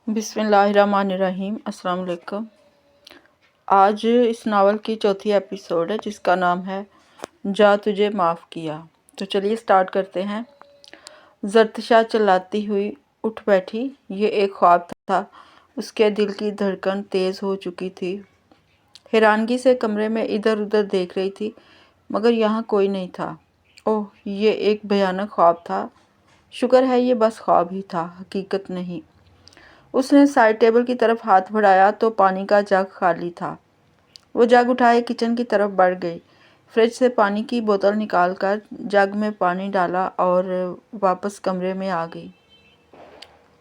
बिस्मिल्लाहिर्रहमानिर्रहीम। अस्सलाम वालेकुम। आज इस नावल की चौथी एपिसोड है जिसका नाम है जा तुझे माफ़ किया। तो चलिए स्टार्ट करते हैं। ज़रतिशा चिल्लाती हुई उठ बैठी। ये एक ख्वाब था। उसके दिल की धड़कन तेज़ हो चुकी थी। हैरानगी से कमरे में इधर उधर देख रही थी मगर यहाँ कोई नहीं था। ओह, ये एक भयानक ख्वाब था। शुक्र है ये बस ख्वाब ही था, हकीकत नहीं। उसने साइड टेबल की तरफ हाथ बढ़ाया तो पानी का जग खाली था। वो जग उठाए किचन की तरफ बढ़ गई। फ्रिज से पानी की बोतल निकालकर जग में पानी डाला और वापस कमरे में आ गई।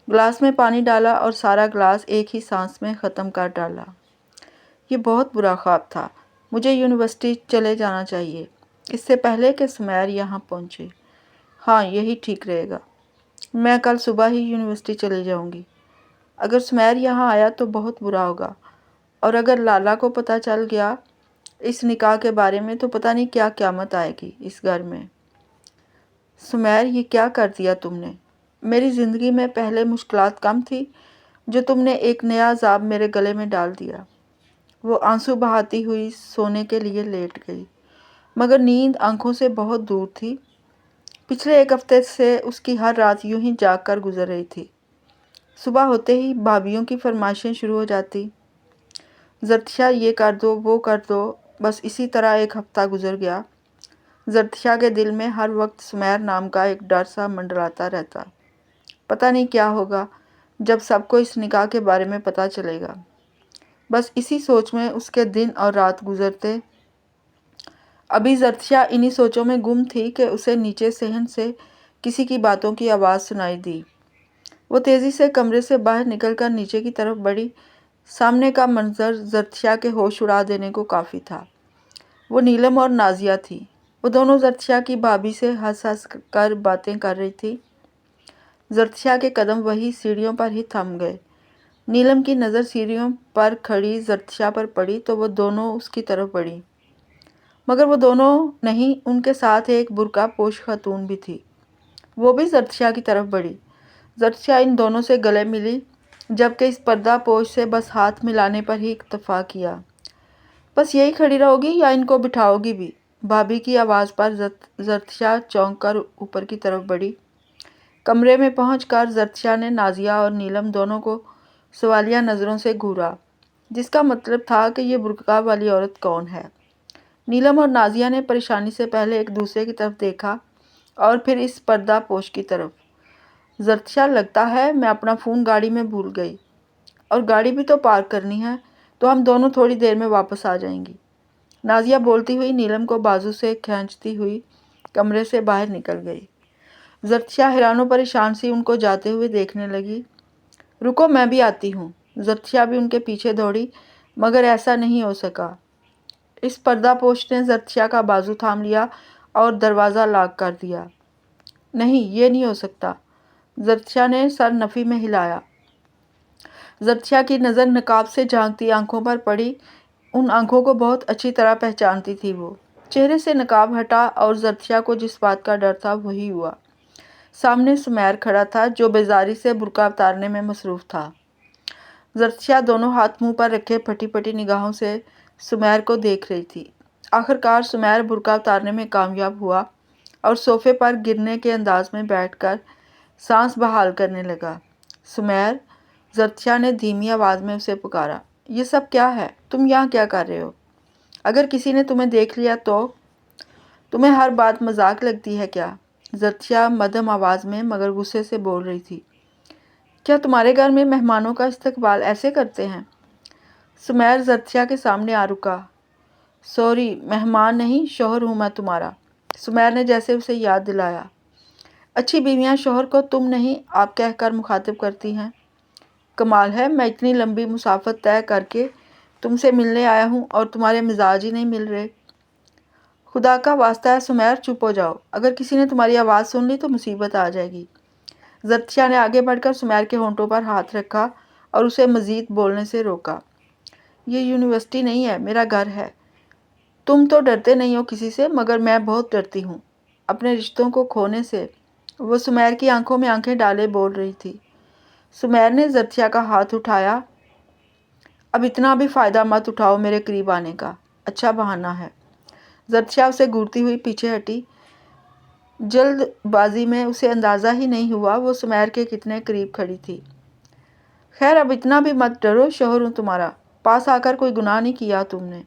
ग्लास में पानी डाला और सारा ग्लास एक ही सांस में ख़त्म कर डाला। ये बहुत बुरा ख्वाब था। मुझे यूनिवर्सिटी चले जाना चाहिए इससे पहले कि सुमैर यहाँ पहुँचे। हाँ, यही ठीक रहेगा। मैं कल सुबह ही यूनिवर्सिटी चली जाऊँगी। अगर सुमैर यहाँ आया तो बहुत बुरा होगा, और अगर लाला को पता चल गया इस निकाह के बारे में तो पता नहीं क्या क़यामत आएगी इस घर में। सुमैर, ये क्या कर दिया तुमने? मेरी ज़िंदगी में पहले मुश्किलात कम थी, जो तुमने एक नया अज़ाब मेरे गले में डाल दिया। वो आंसू बहाती हुई सोने के लिए लेट गई, मगर नींद आंखों से बहुत दूर थी। पिछले एक हफ्ते से उसकी हर रात यूं ही जाग कर गुजर रही थी। सुबह होते ही भाभीयों की फरमाइशें शुरू हो जाती। ज़रतिशा ये कर दो, वो कर दो। बस इसी तरह एक हफ्ता गुजर गया। ज़रतिशा के दिल में हर वक्त सुमैर नाम का एक डर सा मंडराता रहता। पता नहीं क्या होगा जब सबको इस निकाह के बारे में पता चलेगा। बस इसी सोच में उसके दिन और रात गुजरते। अभी ज़रतिशा इन्हीं सोचों में गुम थी कि उसे नीचे सहन से किसी की बातों की आवाज़ सुनाई दी। वो तेज़ी से कमरे से बाहर निकलकर नीचे की तरफ बढ़ी। सामने का मंजर ज़रतिशा के होश उड़ा देने को काफ़ी था। वो नीलम और नाजिया थी। वो दोनों ज़रतिशा की भाभी से हंस हंस कर बातें कर रही थी। ज़रतिशा के कदम वही सीढ़ियों पर ही थम गए। नीलम की नज़र सीढ़ियों पर खड़ी ज़रतिशा पर पड़ी तो वो दोनों उसकी तरफ बढ़ी, मगर वो दोनों नहीं, उनके साथ एक बुर्का पोश खातून भी थी। वो भी ज़रतिशा की तरफ बढ़ी। ज़रतिशा इन दोनों से गले मिली, जबकि इस पर्दा पोश से बस हाथ मिलाने पर ही इत्तफाक किया। बस यही खड़ी रहोगी या इनको बिठाओगी भी? भाभी की आवाज़ पर ज़रतिशा चौंक कर ऊपर की तरफ बढ़ी। कमरे में पहुंचकर ज़रतिशा ने नाजिया और नीलम दोनों को सवालिया नज़रों से घूरा, जिसका मतलब था कि ये बुर्का वाली औरत कौन है। नीलम और नाजिया ने परेशानी से पहले एक दूसरे की तरफ देखा और फिर इस पर्दा पोश की तरफ। ज़रतिशा, लगता है मैं अपना फ़ोन गाड़ी में भूल गई, और गाड़ी भी तो पार्क करनी है, तो हम दोनों थोड़ी देर में वापस आ जाएंगी। नाजिया बोलती हुई नीलम को बाजू से खींचती हुई कमरे से बाहर निकल गई। ज़रतिशा हैरान परेशान सी उनको जाते हुए देखने लगी। रुको, मैं भी आती हूँ। ज़रतिशा भी उनके पीछे दौड़ी, मगर ऐसा नहीं हो सका। इस पर्दापोश ने ज़रतिशा का बाजू थाम लिया और दरवाज़ा लॉक कर दिया। नहीं, ये नहीं हो सकता। ज़रतिशा ने सर नफ़ी में हिलाया। ज़रतिशा की नज़र नकाब से झांकती आंखों पर पड़ी। उन आंखों को बहुत अच्छी तरह पहचानती थी वो। चेहरे से नकाब हटा और ज़रतिशा को जिस बात का डर था वही हुआ। सामने सुमैर खड़ा था जो बेजारी से बुर्का उतारने में मसरूफ़ था। ज़रतिशा दोनों हाथ मुंह पर रखे फटी फटी निगाहों से सुमैर को देख रही थी। आखिरकार सुमैर बुर्का उतारने में कामयाब हुआ और सोफे पर गिरने के अंदाज में बैठकर सांस बहाल करने लगा। सुमैर, ज़रतिशा ने धीमी आवाज़ में उसे पुकारा। ये सब क्या है? तुम यहाँ क्या कर रहे हो? अगर किसी ने तुम्हें देख लिया तो? तुम्हें हर बात मजाक लगती है क्या? ज़रतिशा मध्यम आवाज़ में मगर गुस्से से बोल रही थी। क्या तुम्हारे घर में मेहमानों का इस्तकबाल ऐसे करते हैं? सुमैर ज़रतिशा के सामने आ रुका। सॉरी, मेहमान नहीं, शौहर हूँ मैं तुम्हारा, सुमैर ने जैसे उसे याद दिलाया। अच्छी बीवियाँ शौहर को तुम नहीं आप कहकर मुखातिब करती हैं। कमाल है, मैं इतनी लंबी मुसाफत तय करके तुमसे मिलने आया हूँ और तुम्हारे मिजाज ही नहीं मिल रहे। खुदा का वास्ता है सुमैर, चुप हो जाओ। अगर किसी ने तुम्हारी आवाज़ सुन ली तो मुसीबत आ जाएगी। ज़रतिशा ने आगे बढ़कर सुमैर के होंठों पर हाथ रखा और उसे मज़ीद बोलने से रोका। ये यूनिवर्सिटी नहीं है, मेरा घर है। तुम तो डरते नहीं हो किसी से, मगर मैं बहुत डरती हूँ अपने रिश्तों को खोने से। वो सुमैर की आंखों में आंखें डाले बोल रही थी। सुमैर ने जर्तिया का हाथ उठाया। अब इतना भी फ़ायदा मत उठाओ मेरे करीब आने का, अच्छा बहाना है। जर्तिया उसे घूरती हुई पीछे हटी। जल्दबाजी में उसे अंदाज़ा ही नहीं हुआ वो सुमैर के कितने करीब खड़ी थी। खैर अब इतना भी मत डरो, शौहर हूँ तुम्हारा, पास आकर कोई गुनाह नहीं किया तुमने।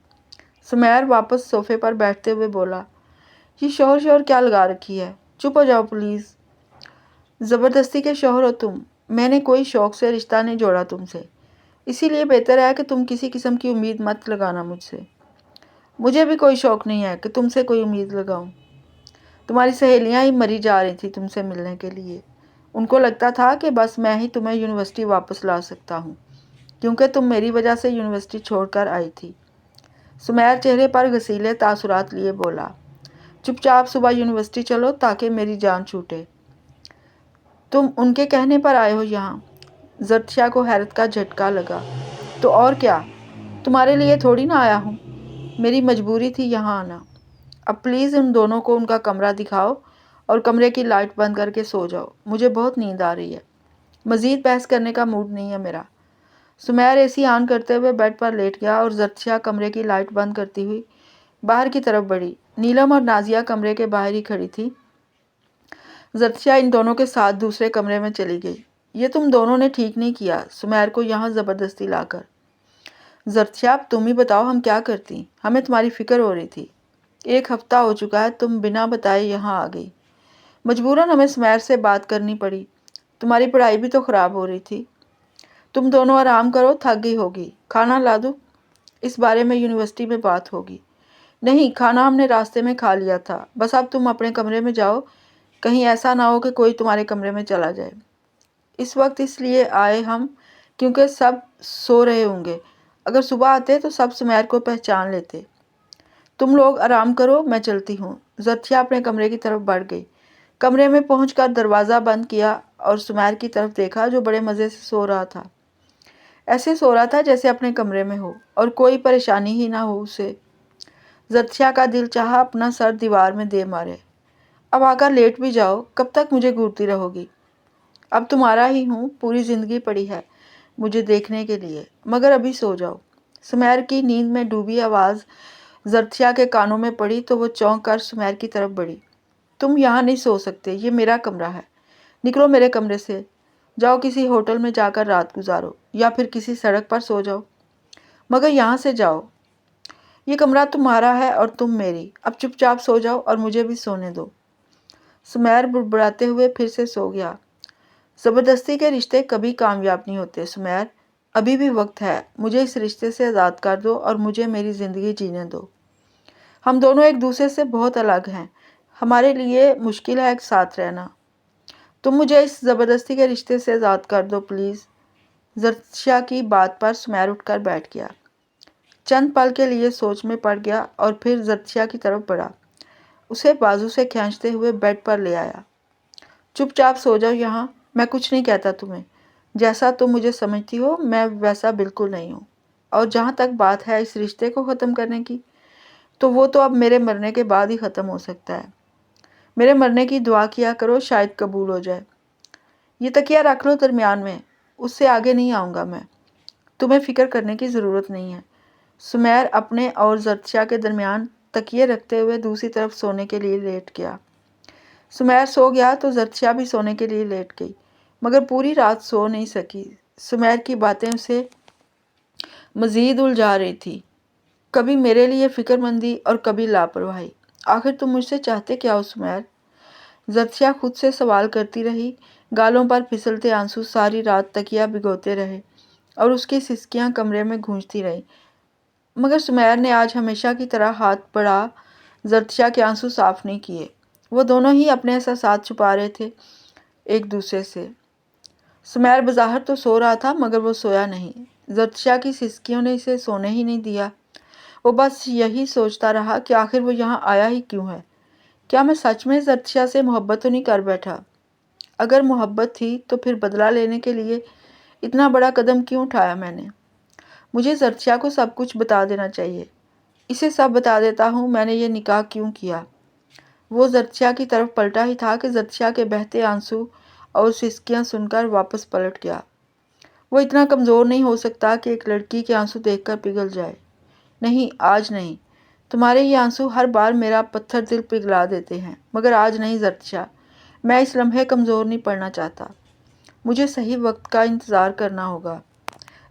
सुमैर वापस सोफे पर बैठते हुए बोला, ये शौहर क्या लगा रखी है, चुप हो जाओ प्लीज़। ज़बरदस्ती के शौहर हो तुम, मैंने कोई शौक़ से रिश्ता नहीं जोड़ा तुमसे, इसीलिए बेहतर है कि तुम किसी किस्म की उम्मीद मत लगाना मुझसे। मुझे भी कोई शौक़ नहीं है कि तुमसे कोई उम्मीद लगाऊं। तुम्हारी सहेलियां ही मरी जा रही थी तुमसे मिलने के लिए। उनको लगता था कि बस मैं ही तुम्हें यूनिवर्सिटी वापस ला सकता हूँ, क्योंकि तुम मेरी वजह से यूनिवर्सिटी छोड़कर आई थी। सुमैर चेहरे पर घसीले तासुरात लिए बोला, चुपचाप सुबह यूनिवर्सिटी चलो ताकि मेरी जान छूटे। तुम उनके कहने पर आए हो यहाँ? जर्तिया को हैरत का झटका लगा। तो और क्या, तुम्हारे लिए थोड़ी ना आया हूँ, मेरी मजबूरी थी यहाँ आना। अब प्लीज़ उन दोनों को उनका कमरा दिखाओ और कमरे की लाइट बंद करके सो जाओ, मुझे बहुत नींद आ रही है, मज़ीद बहस करने का मूड नहीं है मेरा। सुमैर एसी ऑन करते हुए बेड पर लेट गया और जर्तिया कमरे की लाइट बंद करती हुई बाहर की तरफ बढ़ी। नीलम और नाजिया कमरे के बाहर ही खड़ी थी। जर्तिया इन दोनों के साथ दूसरे कमरे में चली गई। ये तुम दोनों ने ठीक नहीं किया सुमैर को यहाँ ज़बरदस्ती लाकर। जर्तिया अब तुम ही बताओ हम क्या करती, हमें तुम्हारी फ़िक्र हो रही थी। 1 हफ्ता हो चुका है तुम बिना बताए यहाँ आ गई। मजबूरन हमें सुमैर से बात करनी पड़ी, तुम्हारी पढ़ाई भी तो ख़राब हो रही थी। तुम दोनों आराम करो, थक गई होगी, खाना ला दूँ? इस बारे में यूनिवर्सिटी में बात होगी। नहीं, खाना हमने रास्ते में खा लिया था, बस अब तुम अपने कमरे में जाओ, कहीं ऐसा ना हो कि कोई तुम्हारे कमरे में चला जाए। इस वक्त इसलिए आए हम क्योंकि सब सो रहे होंगे, अगर सुबह आते तो सब सुमैर को पहचान लेते। तुम लोग आराम करो, मैं चलती हूँ। जर्तिया अपने कमरे की तरफ बढ़ गई। कमरे में पहुंचकर दरवाज़ा बंद किया और सुमैर की तरफ देखा जो बड़े मज़े से सो रहा था। ऐसे सो रहा था जैसे अपने कमरे में हो और कोई परेशानी ही ना हो उसे। जर्तिया का दिल चाहा अपना सर दीवार में दे मारे। अब आकर लेट भी जाओ, कब तक मुझे घूरती रहोगी? अब तुम्हारा ही हूँ, पूरी ज़िंदगी पड़ी है मुझे देखने के लिए, मगर अभी सो जाओ। सुमैर की नींद में डूबी आवाज़ जर्तिया के कानों में पड़ी तो वो चौंक कर सुमैर की तरफ बढ़ी। तुम यहाँ नहीं सो सकते, ये मेरा कमरा है, निकलो मेरे कमरे से, जाओ किसी होटल में जाकर रात गुजारो या फिर किसी सड़क पर सो जाओ, मगर यहाँ से जाओ। ये कमरा तुम्हारा है और तुम मेरी, अब चुपचाप सो जाओ और मुझे भी सोने दो। सुमैर बुड़बुड़ाते हुए फिर से सो गया। ज़बरदस्ती के रिश्ते कभी कामयाब नहीं होते सुमैर, अभी भी वक्त है, मुझे इस रिश्ते से आज़ाद कर दो और मुझे मेरी ज़िंदगी जीने दो। हम दोनों एक दूसरे से बहुत अलग हैं, हमारे लिए मुश्किल है एक साथ रहना। तुम मुझे इस ज़बरदस्ती के रिश्ते से आज़ाद कर दो प्लीज़। जर्तिया की बात पर सुमैर उठकर बैठ गया। चंद पल के लिए सोच में पड़ गया और फिर जर्तिया की तरफ बढ़ा, उसे बाजू से खींचते हुए बेड पर ले आया। चुपचाप सो जाओ यहाँ, मैं कुछ नहीं कहता तुम्हें, जैसा तुम मुझे समझती हो मैं वैसा बिल्कुल नहीं हूँ। और जहाँ तक बात है इस रिश्ते को ख़त्म करने की, तो वो तो अब मेरे मरने के बाद ही ख़त्म हो सकता है। मेरे मरने की दुआ किया करो, शायद कबूल हो जाए। ये तकिया रख लो दरमियान में, उससे आगे नहीं आऊँगा मैं, तुम्हें फ़िक्र करने की ज़रूरत नहीं है। सुमैर अपने और जर्तिया के दरमियान तकिए रखते हुए दूसरी तरफ सोने के लिए लेट गया। सुमैर सो गया तो जर्तिया भी सोने के लिए लेट गई, मगर पूरी रात सो नहीं सकी। सुमैर की बातें उसे मज़ीद उलझा रही थी, कभी मेरे लिए फ़िक्रमंदी और कभी लापरवाही। आखिर तुम मुझसे चाहते क्या हो सुमैर? जर्तिया खुद से सवाल करती रही। गालों पर फिसलते आंसू सारी रात तकिया भिगोते रहे और उसकी सिसकियां कमरे में गूंजती रहीं, मगर सुमैर ने आज हमेशा की तरह हाथ बढ़ा जर्तिया के आंसू साफ नहीं किए। वो दोनों ही अपने एहसास छुपा रहे थे एक दूसरे से। सुमैर बज़ाहिर तो सो रहा था मगर वो सोया नहीं। जर्तिया की सिसकियों ने इसे सोने ही नहीं दिया। वो बस यही सोचता रहा कि आखिर वो यहाँ आया ही क्यों है। क्या मैं सच में जर्तिया से मोहब्बत तो नहीं कर बैठा? अगर मोहब्बत थी तो फिर बदला लेने के लिए इतना बड़ा कदम क्यों उठाया मैंने? मुझे जर्तिया को सब कुछ बता देना चाहिए। इसे सब बता देता हूँ मैंने ये निकाह क्यों किया। वो जर्तिया की तरफ पलटा ही था कि जर्तिया के बहते आंसू और सिसकियाँ सुनकर वापस पलट गया। वो इतना कमज़ोर नहीं हो सकता कि एक लड़की के आंसू देखकर पिघल जाए। नहीं, आज नहीं। तुम्हारे ये आंसू हर बार मेरा पत्थर दिल पिघला देते हैं, मगर आज नहीं ज़र्तिशा। मैं इस लम्हे कमज़ोर नहीं पड़ना चाहता। मुझे सही वक्त का इंतज़ार करना होगा।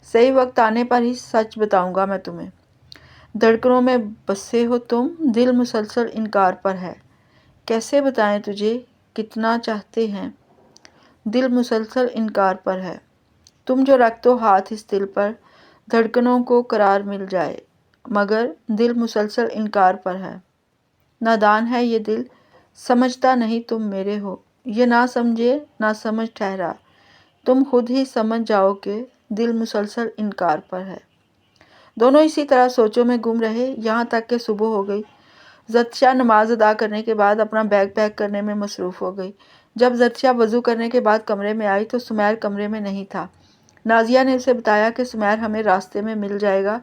सही वक्त आने पर ही सच बताऊंगा मैं तुम्हें। धड़कनों में बसे हो तुम, दिल मुसलसल इनकार पर है। कैसे बताएं तुझे कितना चाहते हैं, दिल मुसलसल इनकार पर है। तुम जो रख दो हाथ इस दिल पर, धड़कनों को करार मिल जाए, मगर दिल मुसलसल इनकार पर है। नादान है ये दिल, समझता नहीं तुम मेरे हो। ये ना समझे ना समझ ठहरा, तुम खुद ही समझ जाओगे, दिल मुसलसल इनकार पर है। दोनों इसी तरह सोचों में गुम रहे, यहाँ तक कि सुबह हो गई। ज़र्तिशा नमाज अदा करने के बाद अपना बैग पैक करने में मसरूफ़ हो गई। जब ज़र्तिशा वज़ू करने के बाद कमरे में आई तो सुमैर कमरे में नहीं था। नाज़िया ने उसे बताया कि सुमैर हमें रास्ते में मिल जाएगा,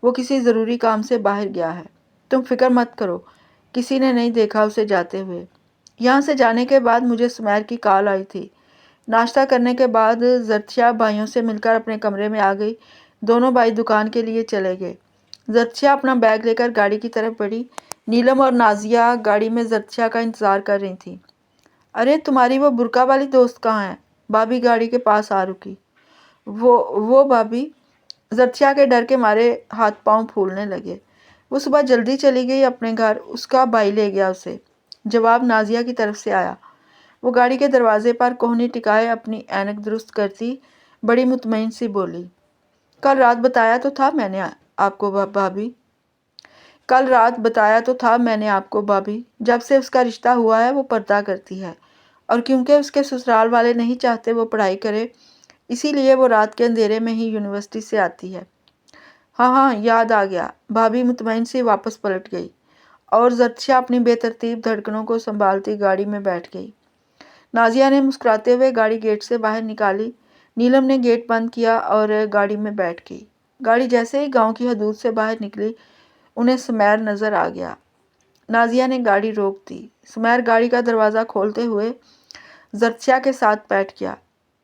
वो किसी ज़रूरी काम से बाहर गया है। तुम फिक्र मत करो, किसी ने नहीं देखा उसे जाते हुए। यहाँ से जाने के बाद मुझे सुमैर की कॉल आई थी। नाश्ता करने के बाद ज़र्तिशा भाइयों से मिलकर अपने कमरे में आ गई। दोनों भाई दुकान के लिए चले गए। ज़र्तिशा अपना बैग लेकर गाड़ी की तरफ बढ़ी। नीलम और नाज़िया गाड़ी में ज़र्तिशा का इंतज़ार कर रही थी। अरे तुम्हारी वो बुर्का वाली दोस्त कहाँ है? भाभी गाड़ी के पास आ रुकी। वो भाभी? ज़र्तिशा के डर के मारे हाथ पांव फूलने लगे। वो सुबह जल्दी चली गई अपने घर, उसका भाई ले गया उसे। जवाब नाज़िया की तरफ से आया। वो गाड़ी के दरवाजे पर कोहनी टिकाए अपनी ऐनक दुरुस्त करती बड़ी मुतमईन सी बोली, कल रात बताया तो था मैंने आपको भाभी। कल रात बताया तो था मैंने आपको भाभी। जब से उसका रिश्ता हुआ है वो पर्दा करती है, और क्योंकि उसके ससुराल वाले नहीं चाहते वो पढ़ाई करे, इसीलिए वो रात के अंधेरे में ही यूनिवर्सिटी से आती है। हाँ हाँ, याद आ गया। भाभी मुतमईन से वापस पलट गई और ज़र्तिशा अपनी बेतरतीब धड़कनों को संभालती गाड़ी में बैठ गई। नाज़िया ने मुस्कुराते हुए गाड़ी गेट से बाहर निकाली। नीलम ने गेट बंद किया और गाड़ी में बैठ गई। गाड़ी जैसे ही गांव की हदूद से बाहर निकली, उन्हें सुमैर नज़र आ गया। नाज़िया ने गाड़ी रोक दी। सुमैर गाड़ी का दरवाज़ा खोलते हुए ज़र्तिशा के साथ बैठ गया।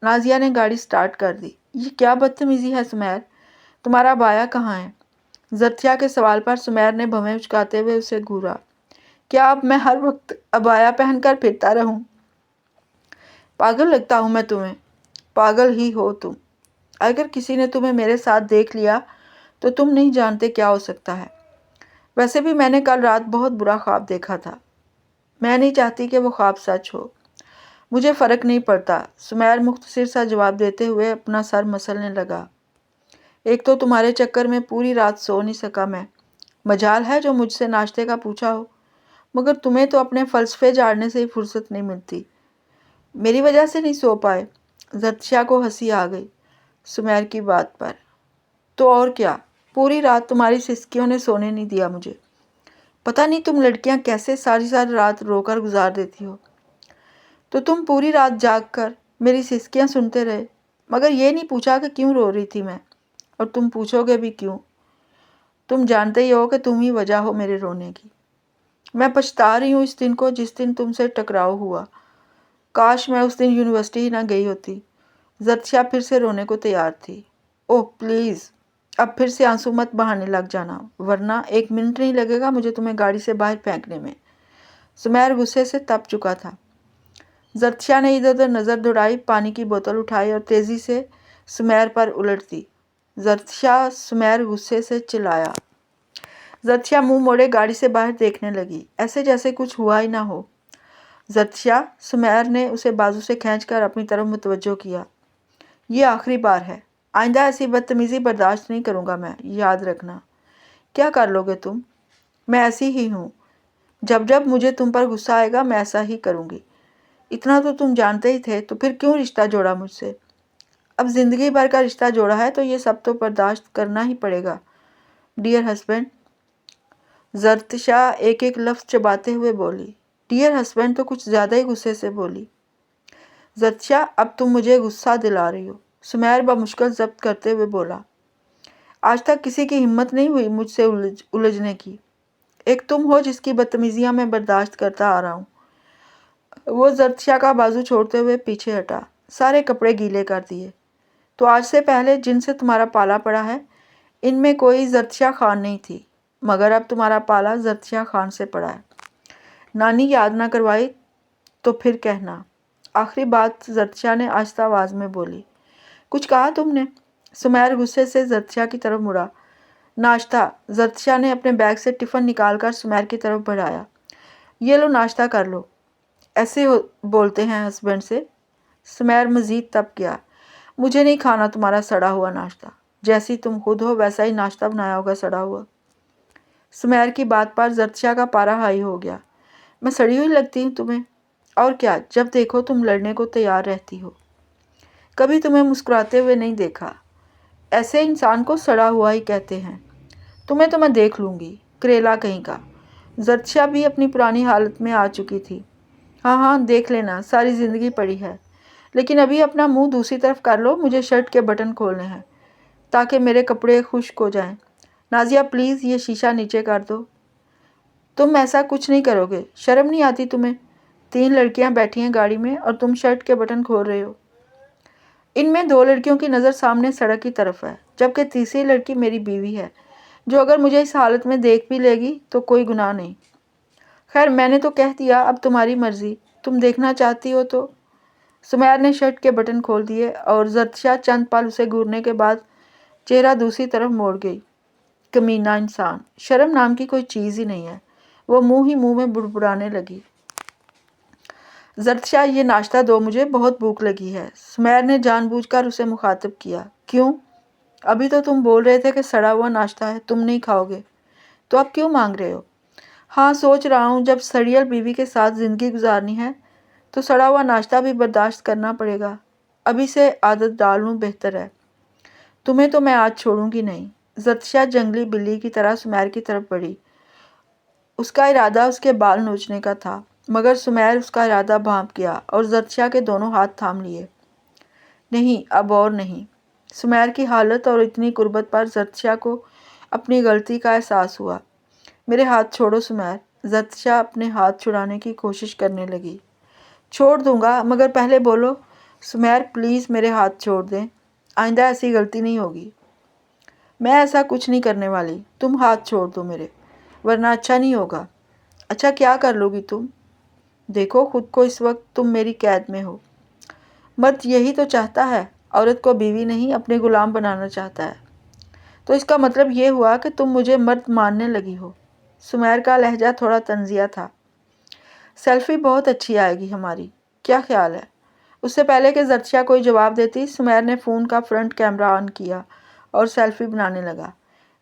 नाज़िया ने गाड़ी स्टार्ट कर दी। ये क्या बदतमीज़ी है सुमैर, तुम्हारा बाया कहाँ है? ज़र्तिशा के सवाल पर सुमैर ने भवें उचकाते हुए उसे घूरा। क्या अब मैं हर वक्त अबाया पहनकर फिरता रहूं? पागल लगता हूं मैं तुम्हें? पागल ही हो तुम। अगर किसी ने तुम्हें मेरे साथ देख लिया तो तुम नहीं जानते क्या हो सकता है। वैसे भी मैंने कल रात बहुत बुरा ख्वाब देखा था। मैं नहीं चाहती कि वो ख्वाब सच हो। मुझे फ़र्क नहीं पड़ता, सुमैर मुख्तसर सा जवाब देते हुए अपना सर मसलने लगा। एक तो तुम्हारे चक्कर में पूरी रात सो नहीं सका मैं। मजाल है जो मुझसे नाश्ते का पूछा हो, मगर तुम्हें तो अपने फ़लसफ़े झाड़ने से ही फुर्सत नहीं मिलती। मेरी वजह से नहीं सो पाए? ज़र्तिशा को हंसी आ गई सुमैर की बात पर। तो और क्या, पूरी रात तुम्हारी सिसकियों ने सोने नहीं दिया मुझे। पता नहीं तुम लड़कियां कैसे सारी सारी रात रोकर गुजार देती हो। तो तुम पूरी रात जाग कर मेरी सिसकियां सुनते रहे, मगर ये नहीं पूछा कि क्यों रो रही थी मैं, और तुम पूछोगे भी क्यों। तुम जानते ही हो कि तुम ही वजह हो मेरे रोने की। मैं पछता रही हूँ इस दिन को जिस दिन तुमसे टकराव हुआ। काश मैं उस दिन यूनिवर्सिटी ही ना गई होती। ज़र्तिशा फिर से रोने को तैयार थी। ओह प्लीज़, अब फिर से आंसू मत बहाने लग जाना, वरना 1 मिनट नहीं लगेगा मुझे तुम्हें गाड़ी से बाहर फेंकने में। सुमैर गुस्से से तप चुका था। ज़र्तिशा ने इधर उधर नज़र दौड़ाई, पानी की बोतल उठाई और तेज़ी से सुमैर पर उलट दी। ज़र्तिशा, सुमैर गुस्से से चिल्लाया। ज़र्तिशा मुंह मोड़े गाड़ी से बाहर देखने लगी, ऐसे जैसे कुछ हुआ ही ना हो। ज़र्तिशा, सुमैर ने उसे बाजू से खींचकर अपनी तरफ मुतवज्जो किया। ये आखिरी बार है, आइंदा ऐसी बदतमीज़ी बर्दाश्त नहीं करूँगा मैं, याद रखना। क्या कर लोगे तुम? मैं ऐसी ही हूँ। जब जब मुझे तुम पर गुस्सा आएगा मैं ऐसा ही करूँगी। इतना तो तुम जानते ही थे, तो फिर क्यों रिश्ता जोड़ा मुझसे? अब ज़िंदगी भर का रिश्ता जोड़ा है तो ये सब तो बर्दाश्त करना ही पड़ेगा। डियर हस्बैंड, ज़र्तिशा एक एक लफ्ज़ चबाते हुए बोली। डियर हस्बैंड तो कुछ ज़्यादा ही गुस्से से बोली। ज़र्तिशा, अब तुम मुझे गुस्सा दिला रही हो, सुमैर बमुश्किल ज़ब्त करते हुए बोला। आज तक किसी की हिम्मत नहीं हुई मुझसे उलझने की। एक तुम हो जिसकी बदतमीजियां मैं बर्दाश्त करता आ रहा हूँ। वो ज़र्तिशा का बाजू छोड़ते हुए पीछे हटा। सारे कपड़े गीले कर दिए। तो आज से पहले जिनसे तुम्हारा पाला पड़ा है इनमें कोई जर्तिया खान नहीं थी, मगर अब तुम्हारा पाला जर्तिया खान से पड़ा है। नानी याद ना करवाई तो फिर कहना। आखिरी बात जर्तिया ने आहिस्ता आवाज़ में बोली। कुछ कहा तुमने? सुमेर गुस्से से जर्तिया की तरफ मुड़ा। नाश्ता। जर्तिया ने अपने बैग से टिफ़िन निकालकर सुमेर की तरफ बढ़ाया। ये लो नाश्ता कर लो, ऐसे बोलते हैं हस्बैंड से। सुमेर मज़ीद तप गया। मुझे नहीं खाना तुम्हारा सड़ा हुआ नाश्ता। जैसी तुम खुद हो वैसा ही नाश्ता बनाया होगा सड़ा हुआ। सुमेर की बात पर जर्तिया का पारा हाई हो गया। मैं सड़ी हुई लगती हूँ तुम्हें? और क्या, जब देखो तुम लड़ने को तैयार रहती हो। कभी तुम्हें मुस्कुराते हुए नहीं देखा। ऐसे इंसान को सड़ा हुआ ही कहते हैं। तुम्हें तो मैं देख लूँगी, करेला कहीं का। जर्तिया भी अपनी पुरानी हालत में आ चुकी थी। हाँ हाँ देख लेना, सारी ज़िंदगी पड़ी है। लेकिन अभी अपना मुंह दूसरी तरफ कर लो, मुझे शर्ट के बटन खोलने हैं ताकि मेरे कपड़े खुश्क हो जाएं। नाजिया प्लीज़ ये शीशा नीचे कर दो। तुम ऐसा कुछ नहीं करोगे, शर्म नहीं आती तुम्हें? 3 लड़कियां बैठी हैं गाड़ी में और तुम शर्ट के बटन खोल रहे हो। इनमें 2 लड़कियों की नज़र सामने सड़क की तरफ है, जबकि तीसरी लड़की मेरी बीवी है, जो अगर मुझे इस हालत में देख भी लेगी तो कोई गुनाह नहीं। खैर मैंने तो कह दिया, अब तुम्हारी मर्जी, तुम देखना चाहती हो तो। सुमेर ने शर्ट के बटन खोल दिए और जर्तिया चंद पल उसे घूरने के बाद चेहरा दूसरी तरफ मोड़ गई। कमीना इंसान, शर्म नाम की कोई चीज़ ही नहीं है। वो मुंह ही मुंह में बुड़बुड़ाने लगी। जर्तिया ये नाश्ता दो, मुझे बहुत भूख लगी है। सुमेर ने जानबूझकर उसे मुखातिब किया। क्यों? अभी तो तुम बोल रहे थे कि सड़ा हुआ नाश्ता है, तुम नहीं खाओगे, तो अब क्यों मांग रहे हो? हाँ सोच रहा हूँ, जब सड़ियल बीवी के साथ ज़िंदगी गुजारनी है तो सड़ा हुआ नाश्ता भी बर्दाश्त करना पड़ेगा। अभी से आदत डाल लूँ बेहतर है। तुम्हें तो मैं आज छोड़ूंगी नहीं। जर्तिया जंगली बिल्ली की तरह सुमेर की तरफ बढ़ी। उसका इरादा उसके बाल नोचने का था, मगर सुमेर उसका इरादा भांप गया और जर्तिया के दोनों हाथ थाम लिए। नहीं, अब और नहीं। सुमेर की हालत और इतनी गुर्बत पर जर्तिया को अपनी गलती का एहसास हुआ। मेरे हाथ छोड़ो सुमेर। जर्तिया अपने हाथ छुड़ाने की कोशिश करने लगी। छोड़ दूंगा, मगर पहले बोलो। सुमेर प्लीज़ मेरे हाथ छोड़ दें, आइंदा ऐसी गलती नहीं होगी। मैं ऐसा कुछ नहीं करने वाली, तुम हाथ छोड़ दो मेरे, वरना अच्छा नहीं होगा। अच्छा क्या कर लोगी तुम? देखो खुद को, इस वक्त तुम मेरी कैद में हो। मर्द यही तो चाहता है, औरत को बीवी नहीं अपने गुलाम बनाना चाहता है। तो इसका मतलब ये हुआ कि तुम मुझे मर्द मानने लगी हो। सुमेर का लहजा थोड़ा तंजिया था। सेल्फी बहुत अच्छी आएगी हमारी, क्या ख्याल है? उससे पहले कि जर्तिया कोई जवाब देती, सुमेर ने फ़ोन का फ्रंट कैमरा ऑन किया और सेल्फी बनाने लगा।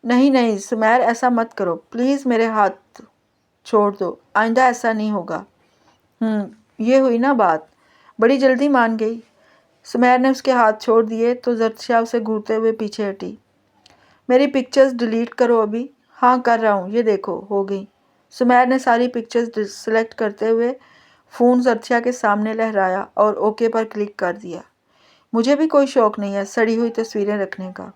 नहीं नहीं सुमेर, ऐसा मत करो प्लीज़, मेरे हाथ छोड़ दो, आइंदा ऐसा नहीं होगा। ये हुई ना बात। बड़ी जल्दी मान गई। सुमेर ने उसके हाथ छोड़ दिए तो जर्तिया उसे घूरते हुए पीछे हटी। मेरी पिक्चर्स डिलीट करो अभी। हाँ कर रहा हूँ, ये देखो हो गई। सुमेर ने सारी पिक्चर्स सेलेक्ट करते हुए फ़ोन जर्तिया के सामने लहराया और ओके पर क्लिक कर दिया। मुझे भी कोई शौक़ नहीं है सड़ी हुई तस्वीरें रखने का।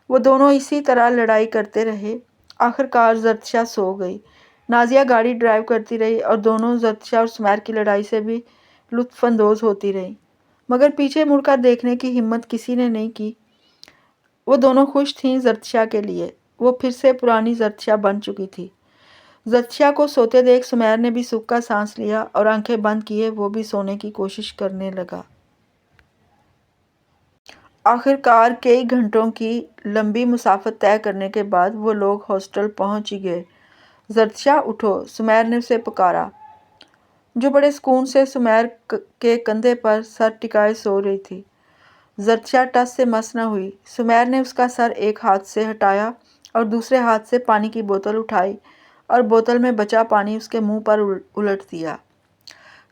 वो दोनों इसी तरह लड़ाई करते रहे। आखिरकार जर्तिया सो गई। नाजिया गाड़ी ड्राइव करती रही और दोनों जर्तिया और सुमेर की लड़ाई से भी लुत्फ़अंदोज़ होती रही, मगर पीछे मुड़कर देखने की हिम्मत किसी ने नहीं की। वो दोनों खुश थीं जर्तिया के लिए। वो फिर से पुरानी जर्तिया बन चुकी थी। जर्तिया को सोते देख सुमेर ने भी सुख का सांस लिया और आंखें बंद किए वो भी सोने की कोशिश करने लगा। आखिरकार कई घंटों की लंबी मुसाफत तय करने के बाद वो लोग हॉस्टल पहुंच ही गए। जर्तिया उठो, सुमेर ने उसे पुकारा, जो बड़े सुकून से सुमेर के कंधे पर सर टिकाए सो रही थी। जर्तिया टस से मस न हुई। सुमेर ने उसका सर एक हाथ से हटाया और दूसरे हाथ से पानी की बोतल उठाई और बोतल में बचा पानी उसके मुंह पर उलट दिया।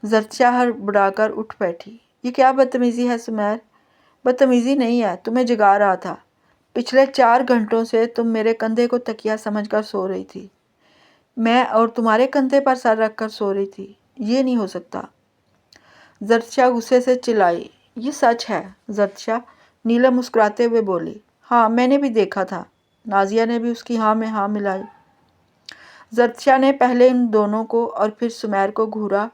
जर्तिया हड़बड़ाकर उठ बैठी। ये क्या बदतमीज़ी है सुमेर? बदतमीज़ी नहीं है, तुम्हें जगा रहा था। पिछले 4 घंटों से तुम मेरे कंधे को तकिया समझकर सो रही थी। मैं और तुम्हारे कंधे पर सर रखकर सो रही थी, ये नहीं हो सकता। जर्तिया गुस्से से चिल्लाई। ये सच है जर्तिया, नीलम मुस्कुराते हुए बोली। हाँ मैंने भी देखा था। नाजिया ने भी उसकी हाँ में हाँ मिलाई। जर्तिया ने पहले इन दोनों को और फिर सुमेर को घूरा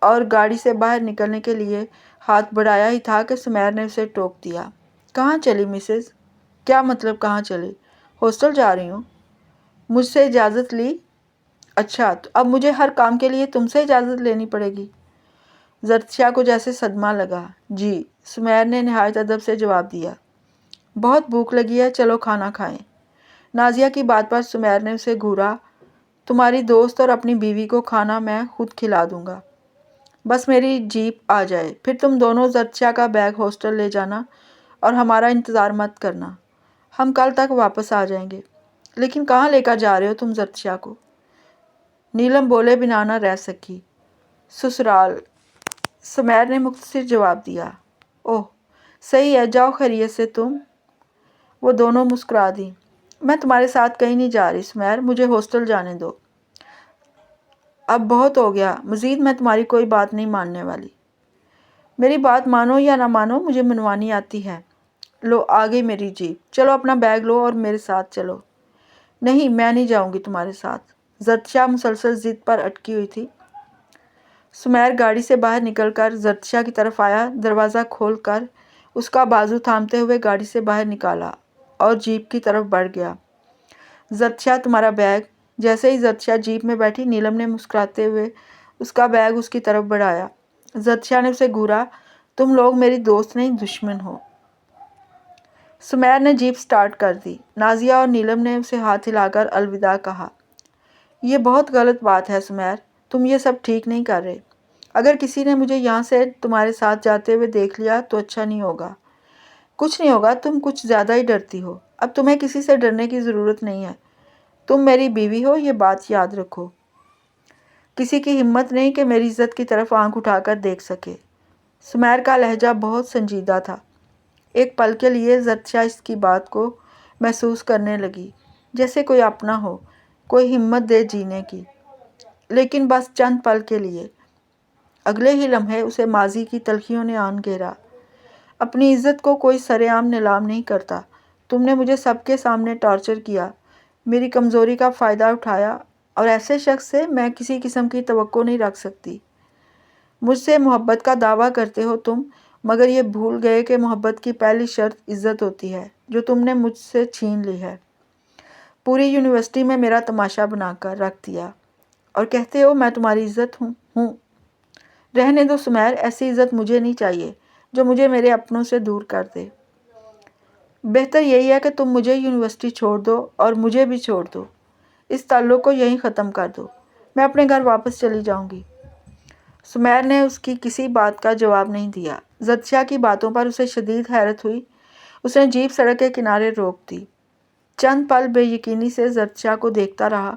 اور گاڑی سے باہر نکلنے کے لیے ہاتھ بڑھایا ہی تھا کہ سمیر نے اسے ٹوک دیا۔ کہاں چلی مسز؟ کیا مطلب کہاں چلی؟ ہاسٹل جا رہی ہوں۔ مجھ سے اجازت لی؟ اچھا، تو اب مجھے ہر کام کے لیے تم سے اجازت لینی پڑے گی؟ زرتشا کو جیسے صدمہ لگا۔ جی، سمیر نے نہایت ادب سے جواب دیا۔ بہت بھوک لگی ہے، چلو کھانا کھائیں۔ نازیہ کی بات پر سمیر نے اسے گھورا۔ تمہاری دوست اور اپنی بیوی کو کھانا میں خود کھلا دوں گا، بس میری جیپ آ جائے، پھر تم دونوں زرتشا کا بیگ ہاسٹل لے جانا اور ہمارا انتظار مت کرنا، ہم کل تک واپس آ جائیں گے۔ لیکن کہاں لے کر جا رہے ہو تم زرتشا کو؟ نیلم بولے بنا نہ رہ سکی۔ سسرال، سمیر نے مختصر جواب دیا۔ اوہ صحیح ہے، جاؤ خیریت سے تم۔ وہ دونوں مسکرا دیں۔ میں تمہارے ساتھ کہیں نہیں جا رہی سمیر، مجھے ہاسٹل جانے دو۔ اب بہت ہو گیا، مزید میں تمہاری کوئی بات نہیں ماننے والی۔ میری بات مانو یا نہ مانو، مجھے منوانی آتی ہے۔ لو آ گئی میری جیپ، چلو اپنا بیگ لو اور میرے ساتھ چلو۔ نہیں، میں نہیں جاؤں گی تمہارے ساتھ۔ زرتشا مسلسل ضد پر اٹکی ہوئی تھی۔ سمیر گاڑی سے باہر نکل کر زرتشا کی طرف آیا، دروازہ کھول کر اس کا بازو تھامتے ہوئے گاڑی سے باہر نکالا اور جیپ کی طرف بڑھ گیا۔ زرتشا تمہارا بیگ۔ جیسے ہی زرتشا جیپ میں بیٹھی، نیلم نے مسکراتے ہوئے اس کا بیگ اس کی طرف بڑھایا۔ زرتشا نے اسے گھورا۔ تم لوگ میری دوست نہیں، دشمن ہو۔ سمیر نے جیپ سٹارٹ کر دی۔ نازیہ اور نیلم نے اسے ہاتھ ہلا کر الوداع کہا۔ یہ بہت غلط بات ہے سمیر، تم یہ سب ٹھیک نہیں کر رہے۔ اگر کسی نے مجھے یہاں سے تمہارے ساتھ جاتے ہوئے دیکھ لیا تو اچھا نہیں ہوگا۔ کچھ نہیں ہوگا، تم کچھ زیادہ ہی ڈرتی ہو۔ اب تمہیں کسی سے ڈرنے کی ضرورت نہیں ہے، تم میری بیوی ہو، یہ بات یاد رکھو۔ کسی کی ہمت نہیں کہ میری عزت کی طرف آنکھ اٹھا کر دیکھ سکے۔ سمیر کا لہجہ بہت سنجیدہ تھا۔ ایک پل کے لیے زرتشا اس کی بات کو محسوس کرنے لگی، جیسے کوئی اپنا ہو، کوئی ہمت دے جینے کی، لیکن بس چند پل کے لیے۔ اگلے ہی لمحے اسے ماضی کی تلخیوں نے آن گھیرا۔ اپنی عزت کو کوئی سرے عام نیلام نہیں کرتا۔ تم نے مجھے سب کے سامنے ٹارچر کیا، میری کمزوری کا فائدہ اٹھایا، اور ایسے شخص سے میں کسی قسم کی توقع نہیں رکھ سکتی۔ مجھ سے محبت کا دعویٰ کرتے ہو تم، مگر یہ بھول گئے کہ محبت کی پہلی شرط عزت ہوتی ہے، جو تم نے مجھ سے چھین لی ہے۔ پوری یونیورسٹی میں میرا تماشا بنا کر رکھ دیا، اور کہتے ہو میں تمہاری عزت ہوں۔ رہنے دو سمیر، ایسی عزت مجھے نہیں چاہیے جو مجھے میرے اپنوں سے دور کر دے۔ بہتر یہی ہے کہ تم مجھے یونیورسٹی چھوڑ دو اور مجھے بھی چھوڑ دو، اس تعلق کو یہیں ختم کر دو، میں اپنے گھر واپس چلی جاؤں گی۔ سمیر نے اس کی کسی بات کا جواب نہیں دیا۔ زرتشا کی باتوں پر اسے شدید حیرت ہوئی۔ اس نے جیپ سڑک کے کنارے روک دی۔ چند پل بے یقینی سے زرتشا کو دیکھتا رہا۔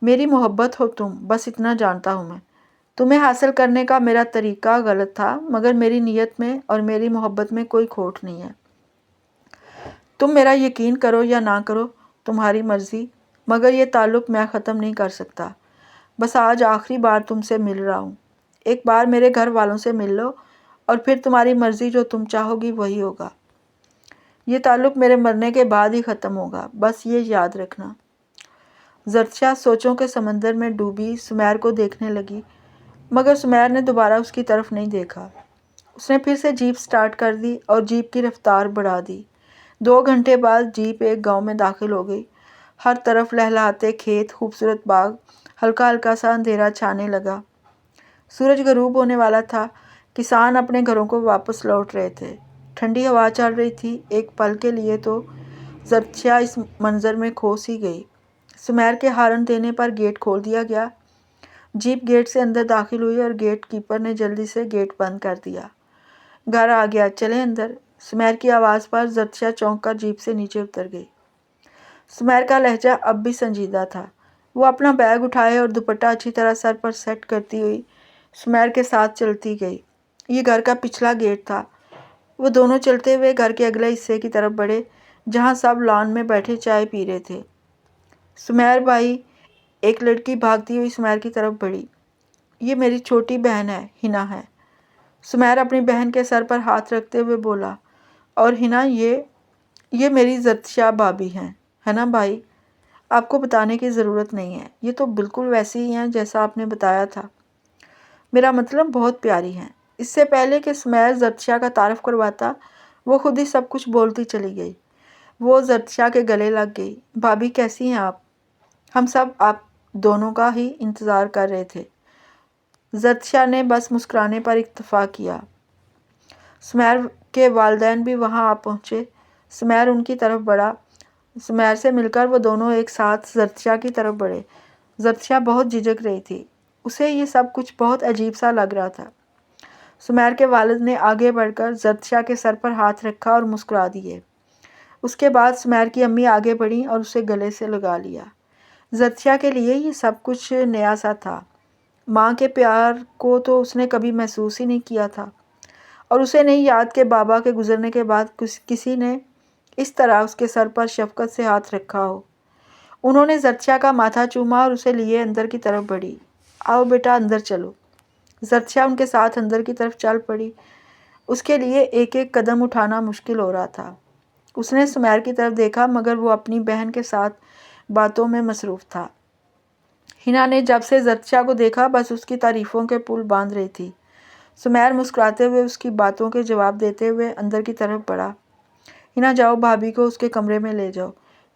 میری محبت ہو تم، بس اتنا جانتا ہوں میں۔ تمہیں حاصل کرنے کا میرا طریقہ غلط تھا، مگر میری نیت میں اور میری محبت میں کوئی کھوٹ نہیں ہے۔ تم میرا یقین کرو یا نہ کرو، تمہاری مرضی، مگر یہ تعلق میں ختم نہیں کر سکتا۔ بس آج آخری بار تم سے مل رہا ہوں۔ ایک بار میرے گھر والوں سے مل لو، اور پھر تمہاری مرضی، جو تم چاہو گی وہی ہوگا۔ یہ تعلق میرے مرنے کے بعد ہی ختم ہوگا، بس یہ یاد رکھنا۔ زرتشا سوچوں کے سمندر میں ڈوبی سمیر کو دیکھنے لگی، مگر سمیر نے دوبارہ اس کی طرف نہیں دیکھا۔ اس نے پھر سے جیپ سٹارٹ کر دی اور جیپ کی رفتار بڑھا دی۔ 2 گھنٹے بعد جیپ ایک گاؤں میں داخل ہو گئی۔ ہر طرف لہلہاتے کھیت، خوبصورت باغ، ہلکا ہلکا سا اندھیرا چھانے لگا۔ سورج غروب ہونے والا تھا۔ کسان اپنے گھروں کو واپس لوٹ رہے تھے۔ ٹھنڈی ہوا چل رہی تھی۔ ایک پل کے لیے تو زرتشا اس منظر میں کھو سی گئی۔ سمیر کے ہارن دینے پر گیٹ کھول دیا گیا۔ جیپ گیٹ سے اندر داخل ہوئی اور گیٹ کیپر نے جلدی سے گیٹ بند کر دیا۔ گھر آ گیا، چلیں اندر۔ سمیر کی آواز پر زرتشا چونک کر جیپ سے نیچے اتر گئی۔ سمیر کا لہجہ اب بھی سنجیدہ تھا۔ وہ اپنا بیگ اٹھائے اور دوپٹہ اچھی طرح سر پر سیٹ کرتی ہوئی سمیر کے ساتھ چلتی گئی۔ یہ گھر کا پچھلا گیٹ تھا۔ وہ دونوں چلتے ہوئے گھر کے اگلے حصے کی طرف بڑھے، جہاں سب لان میں بیٹھے چائے پی رہے تھے۔ سمیر بھائی، ایک لڑکی بھاگتی ہوئی سمیر کی طرف بڑھی۔ یہ میری چھوٹی بہن ہے، ہنا ہے۔ سمیر اپنی بہن کے سر پر ہاتھ رکھتے ہوئے بولا، اور ہنا، یہ میری زرتشا بھابھی ہیں، ہے نا بھائی؟ آپ کو بتانے کی ضرورت نہیں ہے، یہ تو بالکل ویسی ہی ہیں جیسا آپ نے بتایا تھا۔ میرا مطلب بہت پیاری ہیں۔ اس سے پہلے کہ سمیر زرتشا کا تعارف کرواتا وہ خود ہی سب کچھ بولتی چلی گئی۔ وہ زرتشا کے گلے لگ گئی۔ بھابھی کیسی ہیں آپ؟ ہم سب آپ دونوں کا ہی انتظار کر رہے تھے۔ زرتشا نے بس مسکرانے پر اکتفا کیا۔ سمیر کے والدین بھی وہاں آ پہنچے۔ سمیر ان کی طرف بڑھا۔ سمیر سے مل کر وہ دونوں ایک ساتھ زرتشا کی طرف بڑھے۔ زرتشا بہت جھجک رہی تھی۔ اسے یہ سب کچھ بہت عجیب سا لگ رہا تھا۔ سمیر کے والد نے آگے بڑھ کر زرتشا کے سر پر ہاتھ رکھا اور مسکرا دیے۔ اس کے بعد سمیر کی امی آگے بڑھیں اور اسے گلے سے لگا لیا۔ زرتشا کے لیے یہ سب کچھ نیا سا تھا۔ ماں کے پیار کو تو اس نے کبھی محسوس ہی نہیں کیا تھا، اور اسے نہیں یاد کہ بابا کے گزرنے کے بعد کسی نے اس طرح اس کے سر پر شفقت سے ہاتھ رکھا ہو۔ انہوں نے زرتشا کا ماتھا چوما اور اسے لیے اندر کی طرف بڑھی۔ آؤ بیٹا اندر چلو۔ زرتشا ان کے ساتھ اندر کی طرف چل پڑی۔ اس کے لیے ایک ایک قدم اٹھانا مشکل ہو رہا تھا۔ اس نے سمیر کی طرف دیکھا مگر وہ اپنی بہن کے ساتھ باتوں میں مصروف تھا۔ ہنا نے جب سے زرتشا کو دیکھا بس اس کی تعریفوں کے پل باندھ رہی تھی۔ سمیر مسکراتے ہوئے اس کی باتوں کے جواب دیتے ہوئے اندر کی طرف بڑھا۔ ہنا جاؤ بھابھی کو اس کے کمرے میں لے جاؤ،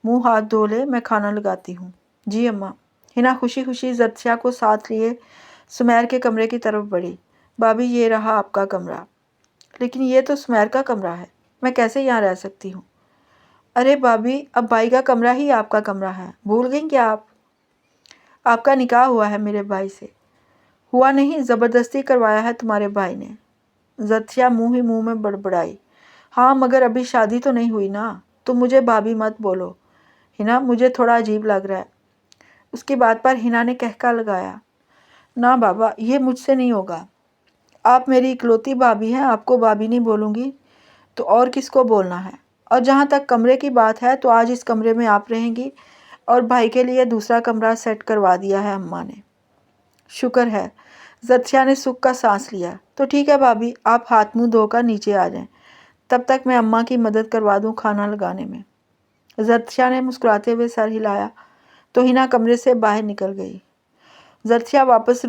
منہ ہاتھ دھو لے، میں کھانا لگاتی ہوں۔ جی اماں۔ ہنا خوشی خوشی زرتشا کو ساتھ لیے سمیر کے کمرے کی طرف بڑھی۔ بھابھی یہ رہا آپ کا کمرہ۔ لیکن یہ تو سمیر کا کمرہ ہے، میں کیسے یہاں رہ سکتی ہوں؟ ارے بھابھی اب بھائی کا کمرہ ہی آپ کا کمرہ ہے، بھول گئیں کیا آپ؟ آپ کا نکاح ہوا ہے میرے بھائی سے۔ ہوا نہیں، زبردستی کروایا ہے تمہارے بھائی نے۔ زرتشا منہ ہی منہ میں بڑبڑائی۔ ہاں مگر ابھی شادی تو نہیں ہوئی نا، تم مجھے بھابھی مت بولو۔ ہنا مجھے تھوڑا عجیب لگ رہا ہے۔ اس کی بات پر ہنا نے کہکا لگایا۔ نہ بابا یہ مجھ سے نہیں ہوگا، آپ میری اکلوتی بھابھی ہیں، آپ کو بھابھی نہیں بولوں گی تو اور کس کو بولنا ہے؟ اور جہاں تک کمرے کی بات ہے تو آج اس کمرے میں آپ رہیں گی، اور بھائی کے لیے دوسرا کمرہ سیٹ کروا دیا ہے اماں نے۔ شکر ہے۔ زرتشا نے سکھ کا سانس لیا۔ تو ٹھیک ہے بھابھی، آپ ہاتھ منہ دھو کر نیچے آ جائیں، تب تک میں اماں کی مدد کروا دوں کھانا لگانے میں۔ زرتشا نے مسکراتے ہوئے سر ہلایا تو ہنا کمرے سے باہر نکل گئی۔ زرتشا واش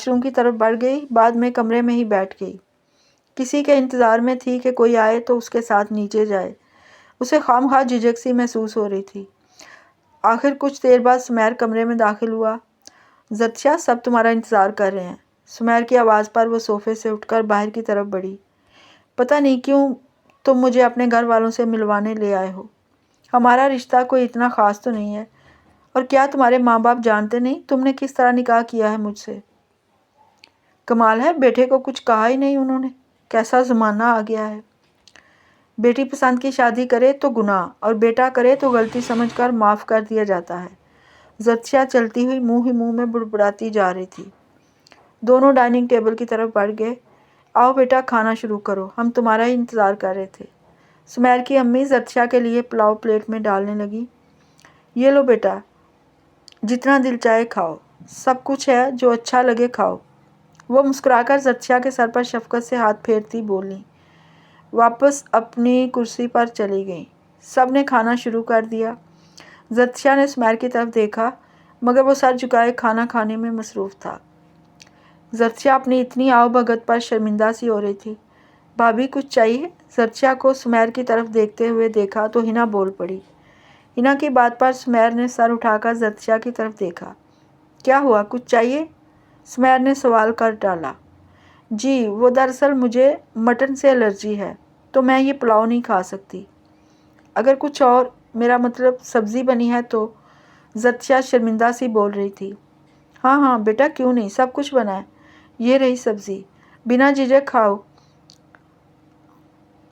روم کی طرف بڑھ گئی، بعد میں کمرے میں ہی بیٹھ گئی۔ کسی کے انتظار میں تھی کہ کوئی آئے تو اس کے ساتھ نیچے جائے۔ اسے خواہ جھجک سی محسوس ہو رہی تھی۔ آخر کچھ دیر بعد سمیر کمرے میں داخل ہوا۔ زرتشا سب تمہارا انتظار کر رہے ہیں۔ سمیر کی آواز پر وہ صوفے سے اٹھ کر باہر کی طرف بڑھی۔ پتہ نہیں کیوں تم مجھے اپنے گھر والوں سے ملوانے لے آئے ہو۔ ہمارا رشتہ کوئی اتنا خاص تو نہیں ہے، اور کیا تمہارے ماں باپ جانتے نہیں تم نے کس طرح نکاح کیا ہے مجھ سے؟ کمال ہے، بیٹے کو کچھ کہا ہی نہیں انہوں نے۔ کیسا زمانہ آ گیا ہے، بیٹی پسند کی شادی کرے تو گناہ، اور بیٹا کرے تو غلطی سمجھ کر معاف کر دیا جاتا ہے۔ زرتشا چلتی ہوئی منہ ہی منہ میں بڑبڑاتی جا رہی تھی۔ دونوں ڈائننگ ٹیبل کی طرف بڑھ گئے۔ آؤ بیٹا کھانا شروع کرو، ہم تمہارا ہی انتظار کر رہے تھے۔ سمیر کی امی زرتشا کے لیے پلاؤ پلیٹ میں ڈالنے لگی۔ یہ لو بیٹا، جتنا دل چاہے کھاؤ، سب کچھ ہے، جو اچھا لگے کھاؤ۔ وہ مسکرا کر زرتشا کے سر پر شفقت سے ہاتھ پھیرتی بولی۔ واپس اپنی کرسی پر چلی گئیں۔ سب نے کھانا شروع کر دیا۔ زرتشا نے سمیر کی طرف دیکھا مگر وہ سر جھکائے کھانا کھانے میں مصروف تھا۔ زرتشا اپنی اتنی آؤ بھگت پر شرمندہ سی ہو رہی تھی۔ بھابھی کچھ چاہیے؟ زرتشا کو سمیر کی طرف دیکھتے ہوئے دیکھا تو ہنا بول پڑی۔ ہنا کی بات پر سمیر نے سر اٹھا کر زرتشا کی طرف دیکھا۔ کیا ہوا، کچھ چاہیے؟ سمیر نے سوال کر ڈالا۔ جی، وہ دراصل مجھے مٹن سے الرجی ہے تو میں یہ پلاؤ نہیں کھا سکتی۔ اگر کچھ اور، میرا مطلب سبزی بنی ہے تو؟ زرتشا شرمندہ سی بول رہی تھی۔ ہاں ہاں بیٹا کیوں نہیں، سب کچھ بنا ہے، یہ رہی سبزی، بنا جھجک کھاؤ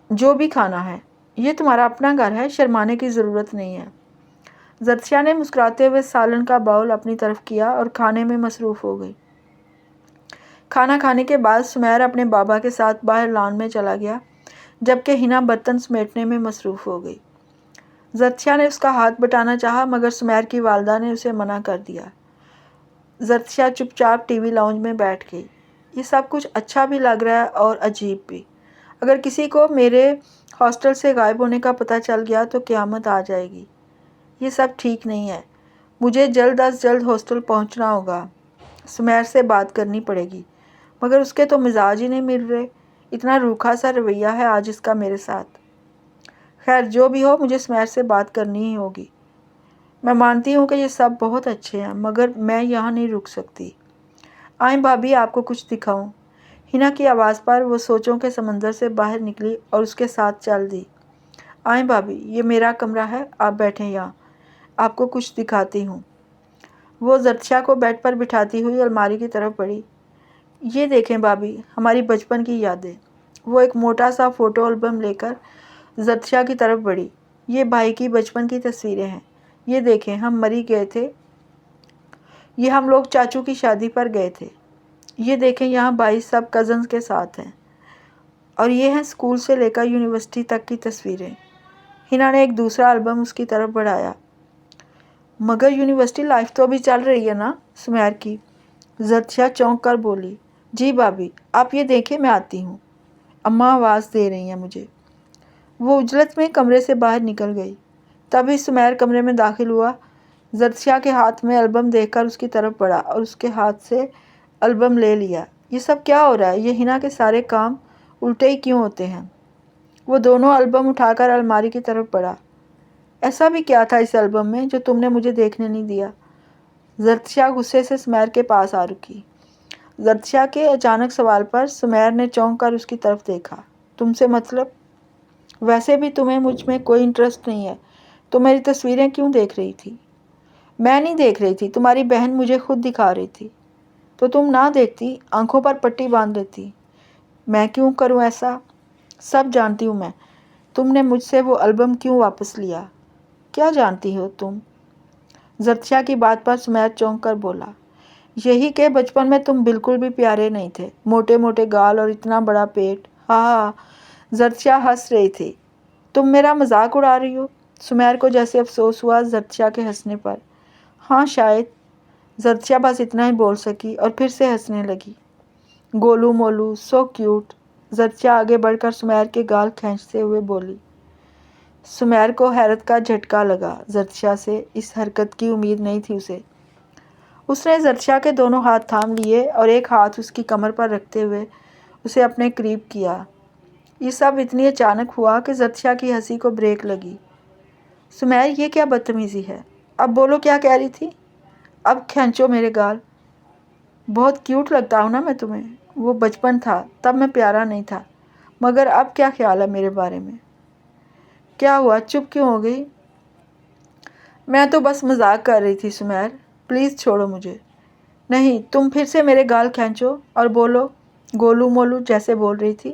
جو بھی کھانا ہے، یہ تمہارا اپنا گھر ہے، شرمانے کی ضرورت نہیں ہے۔ زرتشا نے مسکراتے ہوئے سالن کا باؤل اپنی طرف کیا اور کھانے میں مصروف ہو گئی۔ کھانا کھانے کے بعد سمیر اپنے بابا کے ساتھ باہر لان میں چلا گیا، جبکہ ہنا برتن سمیٹنے میں مصروف ہو گئی۔ زرتشا نے اس کا ہاتھ بٹانا چاہا مگر سمیر کی والدہ نے اسے منع کر دیا۔ زرتشا چپ چاپ ٹی وی لاؤنج میں بیٹھ گئی۔ یہ سب کچھ اچھا بھی لگ رہا ہے اور عجیب بھی۔ اگر کسی کو میرے ہاسٹل سے غائب ہونے کا پتہ چل گیا تو قیامت آ جائے گی۔ یہ سب ٹھیک نہیں ہے، مجھے جلد از جلد ہاسٹل پہنچنا ہوگا۔ سمیر سے بات کرنی پڑے گی، مگر اس کے تو مزاج ہی نہیں مل رہے، اتنا روکھا سا رویہ ہے آج اس کا میرے ساتھ۔ خیر جو بھی ہو، مجھے سمیر سے بات کرنی ہی ہوگی۔ میں مانتی ہوں کہ یہ سب بہت اچھے ہیں، مگر میں یہاں نہیں رک سکتی۔ آئیں بھابھی، آپ کو کچھ دکھاؤں۔ ہنا کی آواز پر وہ سوچوں کے سمندر سے باہر نکلی اور اس کے ساتھ چل دی۔ آئیں بھابھی، یہ میرا کمرہ ہے، آپ بیٹھیں یہاں، آپ کو کچھ دکھاتی ہوں۔ وہ زرتشا کو بیڈ پر بٹھاتی ہوئی الماری کی طرف بڑھی۔ یہ دیکھیں بھابھی، ہماری بچپن کی یادیں۔ وہ ایک موٹا سا فوٹو البم لے کر زرتشا کی طرف بڑھی۔ یہ بھائی کی بچپن کی تصویریں ہیں، یہ دیکھیں ہم مری گئے تھے، یہ ہم لوگ چاچو کی شادی پر گئے تھے، یہ دیکھیں یہاں بھائی سب کزنز کے ساتھ ہیں، اور یہ ہیں اسکول سے لے کر یونیورسٹی تک کی تصویریں۔ ہنا نے ایک دوسرا البم اس کی طرف بڑھایا۔ مگر یونیورسٹی لائف تو ابھی چل رہی ہے نا سمیر کی؟ زرتشا چونک کر بولی۔ جی بھابھی، آپ یہ دیکھیں، میں آتی ہوں، اماں آواز دے رہی ہیں مجھے۔ وہ اجلت میں کمرے سے باہر نکل گئی۔ تبھی سمیر کمرے میں داخل ہوا۔ زرتشا کے ہاتھ میں البم دیکھ کر اس کی طرف بڑھا اور اس کے ہاتھ سے البم لے لیا۔ یہ سب کیا ہو رہا ہے؟ یہ ہنا کے سارے کام الٹے ہی کیوں ہوتے ہیں؟ وہ دونوں البم اٹھا کر الماری کی طرف بڑھا۔ ایسا بھی کیا تھا اس البم میں جو تم نے مجھے دیکھنے نہیں دیا؟ زرتشا غصے سے سمیر کے پاس آ رکی۔ زرتشا کے اچانک سوال پر سمیر نے چونک کر اس کی طرف دیکھا۔ تم سے مطلب؟ ویسے بھی تمہیں مجھ میں کوئی انٹرسٹ نہیں ہے، تو میری تصویریں کیوں دیکھ رہی تھی؟ میں نہیں دیکھ رہی تھی، تمہاری بہن مجھے خود دکھا رہی تھی۔ تو تم نہ دیکھتی، آنکھوں پر پٹی باندھ لیتی۔ میں کیوں کروں ایسا؟ سب جانتی ہوں میں۔ تم نے مجھ سے وہ البم کیوں واپس لیا؟ کیا جانتی ہو تم؟ زرتشا کی بات پر سمیر چونک کر بولا۔ یہی کہ بچپن میں تم بالکل بھی پیارے نہیں تھے، موٹے موٹے گال اور اتنا بڑا پیٹ۔ ہاں، زرتشا ہنس رہی تھی۔ تم میرا مذاق اڑا رہی ہو؟ سمیر کو جیسے افسوس ہوا زرتشا کے ہنسنے پر۔ ہاں شاید۔ زرتشا بس اتنا ہی بول سکی اور پھر سے ہنسنے لگی۔ گولو مولو، سو کیوٹ۔ زرتشا آگے بڑھ کر سمیر کے گال کھینچتے ہوئے بولی۔ سمیر کو حیرت کا جھٹکا لگا۔ زرتشا سے اس حرکت کی امید نہیں تھی اسے۔ اس نے زرتشا کے دونوں ہاتھ تھام لیے اور ایک ہاتھ اس کی کمر پر رکھتے ہوئے اسے اپنے قریب کیا۔ یہ سب اتنی اچانک ہوا کہ زرتشا کی ہنسی کو بریک لگی۔ سمیر، یہ کیا بدتمیزی ہے؟ اب بولو، کیا کہہ رہی تھی؟ اب کھینچو میرے گال۔ بہت کیوٹ لگتا ہوں نا میں تمہیں؟ وہ بچپن تھا، تب میں پیارا نہیں تھا، مگر اب کیا خیال ہے میرے بارے میں؟ کیا ہوا، چپ کیوں ہو گئی؟ میں تو بس مذاق کر رہی تھی سمیر، پلیز چھوڑو مجھے۔ نہیں، تم پھر سے میرے گال کھینچو اور بولو گولو مولو جیسے بول رہی تھی۔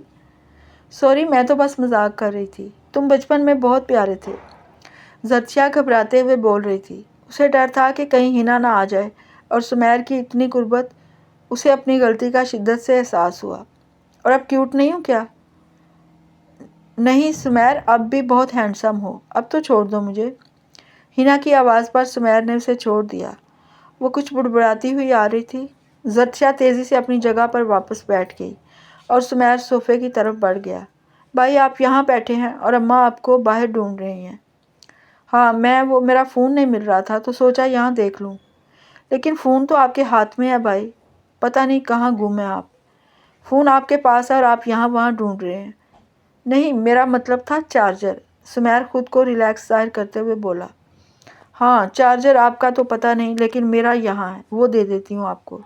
سوری، میں تو بس مذاق کر رہی تھی، تم بچپن میں بہت پیارے تھے۔ زرتشا گھبراتے ہوئے بول رہی تھی۔ اسے ڈر تھا کہ کہیں ہنا نہ آ جائے، اور سمیر کی اتنی قربت، اسے اپنی غلطی کا شدت سے احساس ہوا۔ اور اب کیوٹ نہیں ہوں کیا؟ نہیں سمیر، اب بھی بہت ہینڈسم ہو، اب تو چھوڑ دو مجھے۔ ہنا کی آواز پر سمیر نے اسے چھوڑ دیا۔ وہ کچھ بڑبڑاتی ہوئی آ رہی تھی۔ زرتشا تیزی سے اپنی جگہ پر واپس بیٹھ گئی اور سمیر صوفے کی طرف بڑھ گیا۔ بھائی آپ یہاں بیٹھے ہیں اور اماں آپ کو باہر ڈھونڈ رہی ہیں۔ ہاں، میرا فون نہیں مل رہا تھا تو سوچا یہاں دیکھ لوں، لیکن فون تو آپ کے ہاتھ میں ہے بھائی، پتہ نہیں کہاں گم ہیں آپ۔ فون آپ کے پاس ہے اور آپ یہاں وہاں ڈھونڈ رہے ہیں۔ نہیں، میرا مطلب تھا چارجر۔ سمیر خود کو ریلیکس ظاہر کرتے ہوئے بولا۔ ہاں، چارجر آپ کا تو پتہ نہیں، لیکن میرا یہاں ہے، وہ دے دیتی ہوں آپ کو۔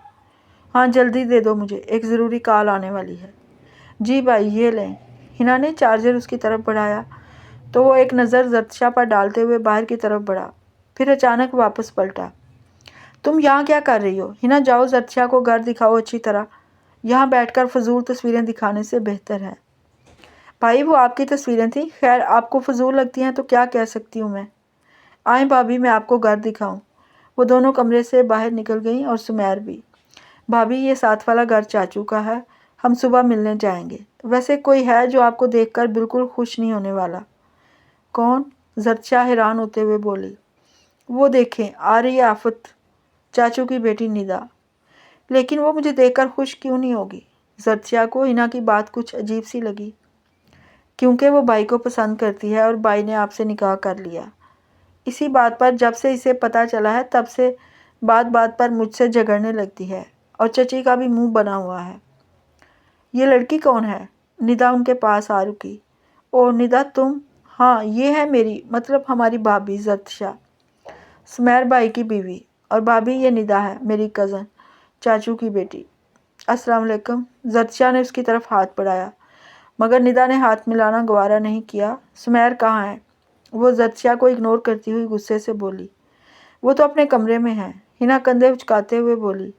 ہاں جلدی دے دو مجھے، ایک ضروری کال آنے والی ہے۔ جی بھائی، یہ لیں۔ ہنا نے چارجر اس کی طرف بڑھایا تو وہ ایک نظر زرتشا پر ڈالتے ہوئے باہر کی طرف بڑھا، پھر اچانک واپس پلٹا۔ تم یہاں کیا کر رہی ہو؟ ہنا جاؤ، زرتشا کو گھر دکھاؤ اچھی طرح، یہاں بیٹھ کر فضول تصویریں دکھانے سے بہتر ہے۔ بھائی وہ آپ کی تصویریں تھیں، خیر آپ کو فضول لگتی ہیں تو کیا کہہ سکتی ہوں میں۔ آئیں بھابھی، میں آپ کو گھر دکھاؤں۔ وہ دونوں کمرے سے باہر نکل گئیں اور سمیر بھی۔ بھابھی یہ ساتھ والا گھر چاچو کا ہے، ہم صبح ملنے جائیں گے۔ ویسے کوئی ہے جو آپ کو دیکھ کر بالکل خوش نہیں ہونے والا؟ کون؟ زرتشا حیران ہوتے ہوئے بولی۔ وہ دیکھیں، آ رہی ہے آفت، چاچو کی بیٹی ندا۔ لیکن وہ مجھے دیکھ کر خوش کیوں نہیں ہوگی؟ زرتشا کو ہنا کی بات کچھ عجیب سی لگی۔ کیونکہ وہ بھائی کو پسند کرتی ہے اور بھائی نے آپ سے نکاح کر لیا۔ اسی بات پر جب سے اسے پتہ چلا ہے تب سے بات بات پر مجھ سے جھگڑنے لگتی ہے۔ और चची का भी मुंह बना हुआ है। ये लड़की कौन है? निदा उनके पास आ रुकी। ओ निदा तुम? हाँ ये है मेरी मतलब हमारी भाभी जर्तिशा, सुमेर भाई की बीवी। और भाभी ये निदा है मेरी कज़न, चाचू की बेटी। अस्सलाम वालेकुम। जर्तिशा ने उसकी तरफ हाथ बढ़ाया मगर निदा ने हाथ मिलाना गवारा नहीं किया। सुमेर कहाँ है? वो जर्तिशा को इग्नोर करती हुई गुस्से से बोली। वो तो अपने कमरे में है। हिना कंधे उचकाते हुए बोली।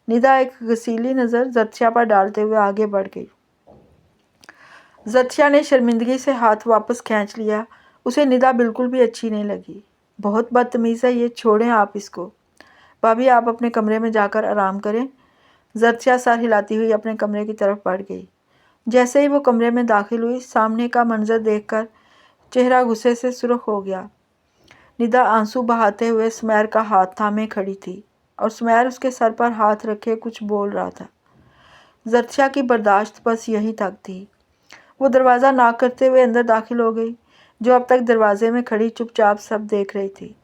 निदा एक घसीली नज़र जर्तिशा पर डालते हुए आगे बढ़ गई। जर्तिशा ने शर्मिंदगी से हाथ वापस खींच लिया। उसे निदा बिल्कुल भी अच्छी नहीं लगी। बहुत बदतमीज़ है ये, छोड़ें आप इसको। भाभी आप अपने कमरे में जाकर आराम करें। जर्तिशा सर हिलाती हुई अपने कमरे की तरफ बढ़ गई। जैसे ही वो कमरे में दाखिल हुई, सामने का मंजर देखकर चेहरा गुस्से से सुर्ख हो गया। निदा आंसू बहाते हुए सुमेर का हाथ थामे खड़ी थी और सुमेर उसके सर पर हाथ रखे कुछ बोल रहा था। जर्तिशा की बर्दाश्त बस यही तक थी। वो दरवाज़ा नॉक करते हुए अंदर दाखिल हो गई, जो अब तक दरवाजे में खड़ी चुपचाप सब देख रही थी।